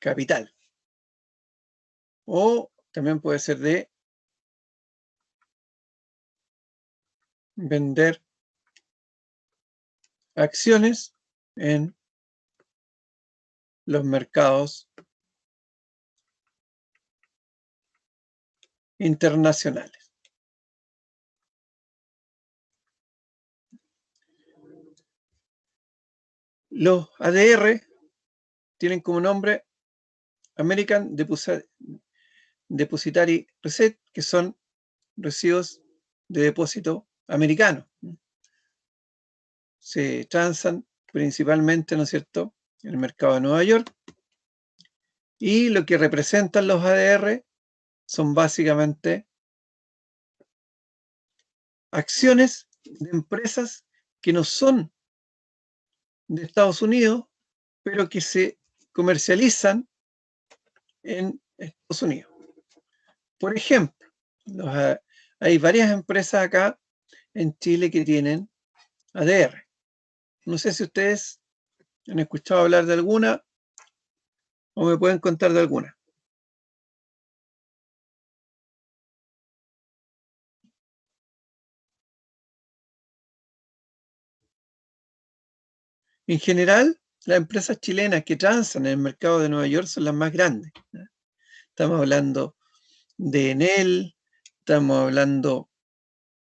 capital. O también puede ser de vender acciones en los mercados internacionales. Los ADR tienen como nombre American Depositary Receipt, que son recibos de depósito americanos. Se transan principalmente, ¿no es cierto?, en el mercado de Nueva York. Y lo que representan los ADR son básicamente acciones de empresas que no son de Estados Unidos, pero que se comercializan en Estados Unidos. Por ejemplo, hay varias empresas acá en Chile que tienen ADR. No sé si ustedes han escuchado hablar de alguna o me pueden contar de alguna. En general, las empresas chilenas que transan en el mercado de Nueva York son las más grandes. Estamos hablando de Enel, estamos hablando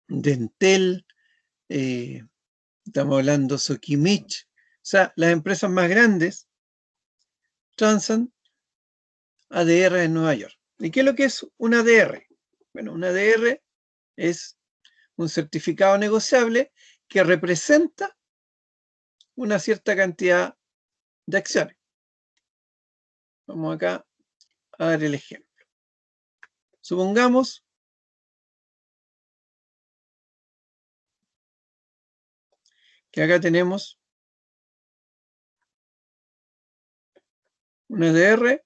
de Entel, estamos hablando de Sokimich. O sea, las empresas más grandes transan ADR en Nueva York. ¿Y qué es lo que es un ADR? Bueno, un ADR es un certificado negociable que representa una cierta cantidad de acciones. Vamos acá a dar el ejemplo. Supongamos que acá tenemos un ADR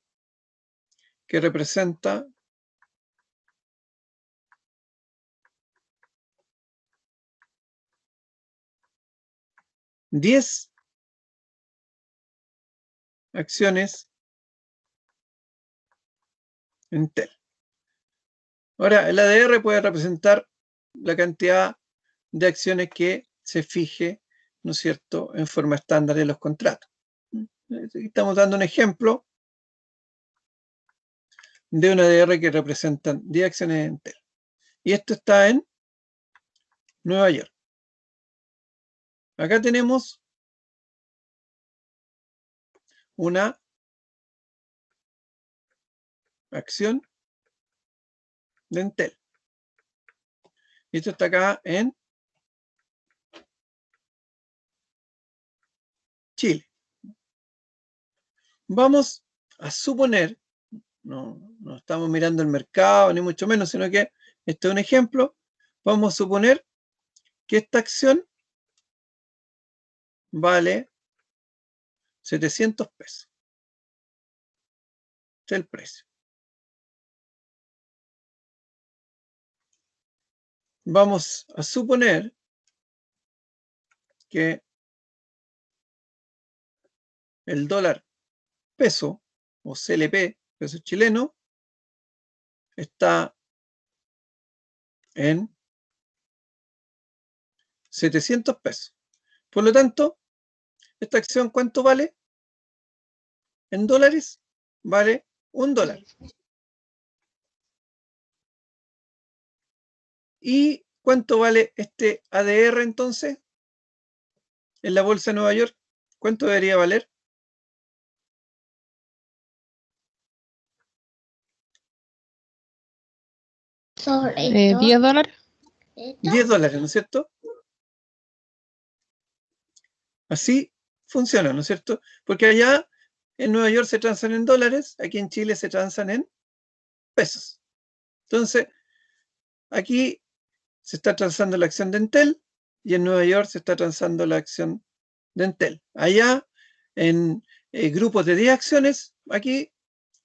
que representa 10 acciones en TEL. Ahora, el ADR puede representar la cantidad de acciones que se fije, ¿no es cierto?, en forma estándar en los contratos. Estamos dando un ejemplo de un ADR que representan 10 acciones en TEL. Y esto está en Nueva York. Acá tenemos una acción de Entel. Y esto está acá en Chile. Vamos a suponer, no estamos mirando el mercado, ni mucho menos, sino que este es un ejemplo. Vamos a suponer que esta acción vale 700 pesos. Este es el precio. Vamos a suponer que el dólar peso o CLP, peso chileno, está en 700 pesos. Por lo tanto, esta acción, ¿cuánto vale? En dólares, vale $1. ¿Y cuánto vale este ADR entonces? En la bolsa de Nueva York, ¿cuánto debería valer? $10. $10, ¿no es cierto? Así funciona, ¿no es cierto? Porque allá en Nueva York se transan en dólares, aquí en Chile se transan en pesos. Entonces, aquí se está transando la acción de Entel y en Nueva York se está transando la acción de Entel. Allá, en grupos de 10 acciones, aquí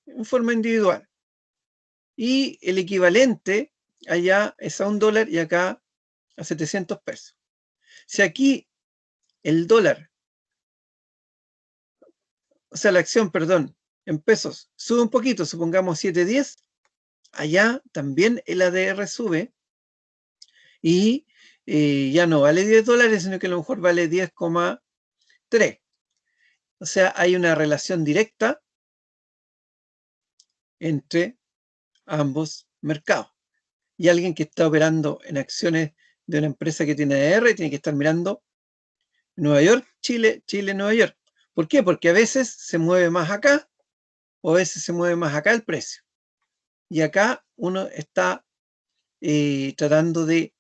en forma individual. Y el equivalente allá es a $1 y acá a 700 pesos. Si aquí el dólar, o sea, la acción, perdón, en pesos, sube un poquito, supongamos 7.10, allá también el ADR sube y ya no vale $10, sino que a lo mejor vale 10,3. O sea, hay una relación directa entre ambos mercados. Y alguien que está operando en acciones de una empresa que tiene ADR tiene que estar mirando Nueva York, Chile, Chile, Nueva York. ¿Por qué? Porque a veces se mueve más acá o a veces se mueve más acá el precio. Y acá uno está tratando de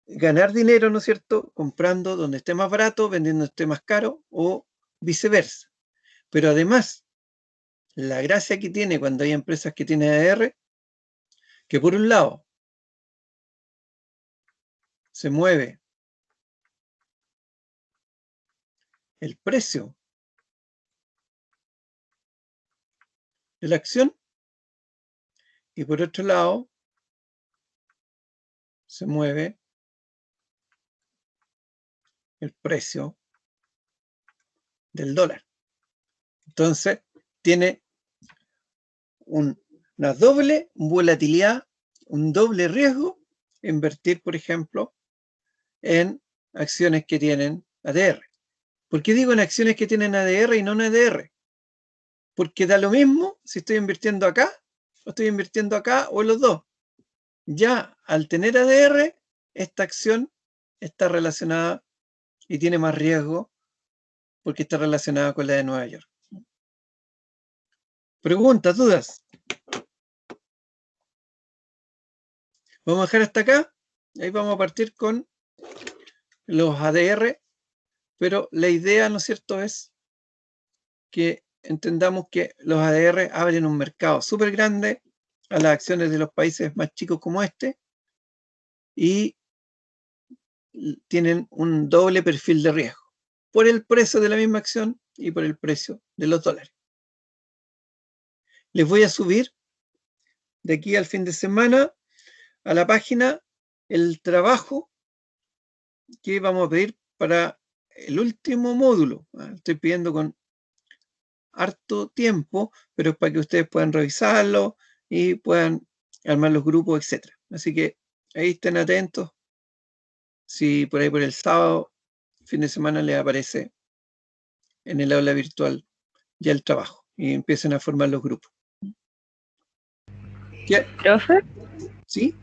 ganar dinero, ¿no es cierto?, comprando donde esté más barato, vendiendo donde esté más caro o viceversa. Pero además, la gracia que tiene cuando hay empresas que tienen ADR, que por un lado se mueve el precio de la acción Y por otro lado, se mueve el precio del dólar. Entonces, tiene una doble volatilidad, un doble riesgo invertir, por ejemplo, en acciones que tienen ADR. ¿Por qué digo en acciones que tienen ADR y no en ADR? Porque da lo mismo si estoy invirtiendo acá o estoy invirtiendo acá o en los dos. Ya al tener ADR, esta acción está relacionada y tiene más riesgo porque está relacionada con la de Nueva York. ¿Preguntas, dudas? Vamos a dejar hasta acá. Ahí vamos a partir con los ADR, pero la idea, ¿no es cierto?, es que entendamos que los ADR abren un mercado súper grande a las acciones de los países más chicos como este y tienen un doble perfil de riesgo por el precio de la misma acción y por el precio de los dólares. Les voy a subir de aquí al fin de semana a la página el trabajo que vamos a pedir para el último módulo. Estoy pidiendo con harto tiempo, pero es para que ustedes puedan revisarlo y puedan armar los grupos, etc. Así que ahí estén atentos. Si por ahí por el sábado, fin de semana, les aparece en el aula virtual ya el trabajo y empiecen a formar los grupos. ¿Ya? Profe, ¿Sí?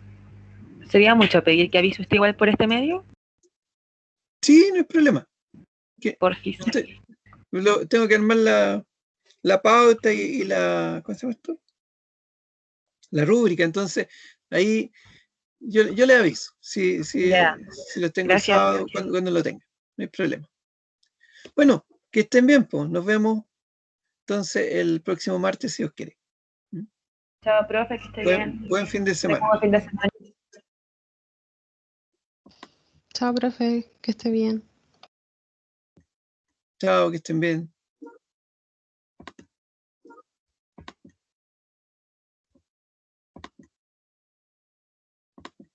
¿sería mucho pedir que avise usted igual por este medio? Sí, no hay problema. Porfis. Tengo que armar la pauta y la, ¿cómo se llama esto? La rúbrica, entonces ahí yo le aviso si Ya. lo tengo el Gracias. sábado, cuando lo tenga, no hay problema. Bueno, que estén bien, pues nos vemos entonces el próximo martes si Dios quiere. Chao, profe, que esté bien. Buen fin de semana. Buen fin de semana. Chao, profe, que esté bien. Chao, que estén bien.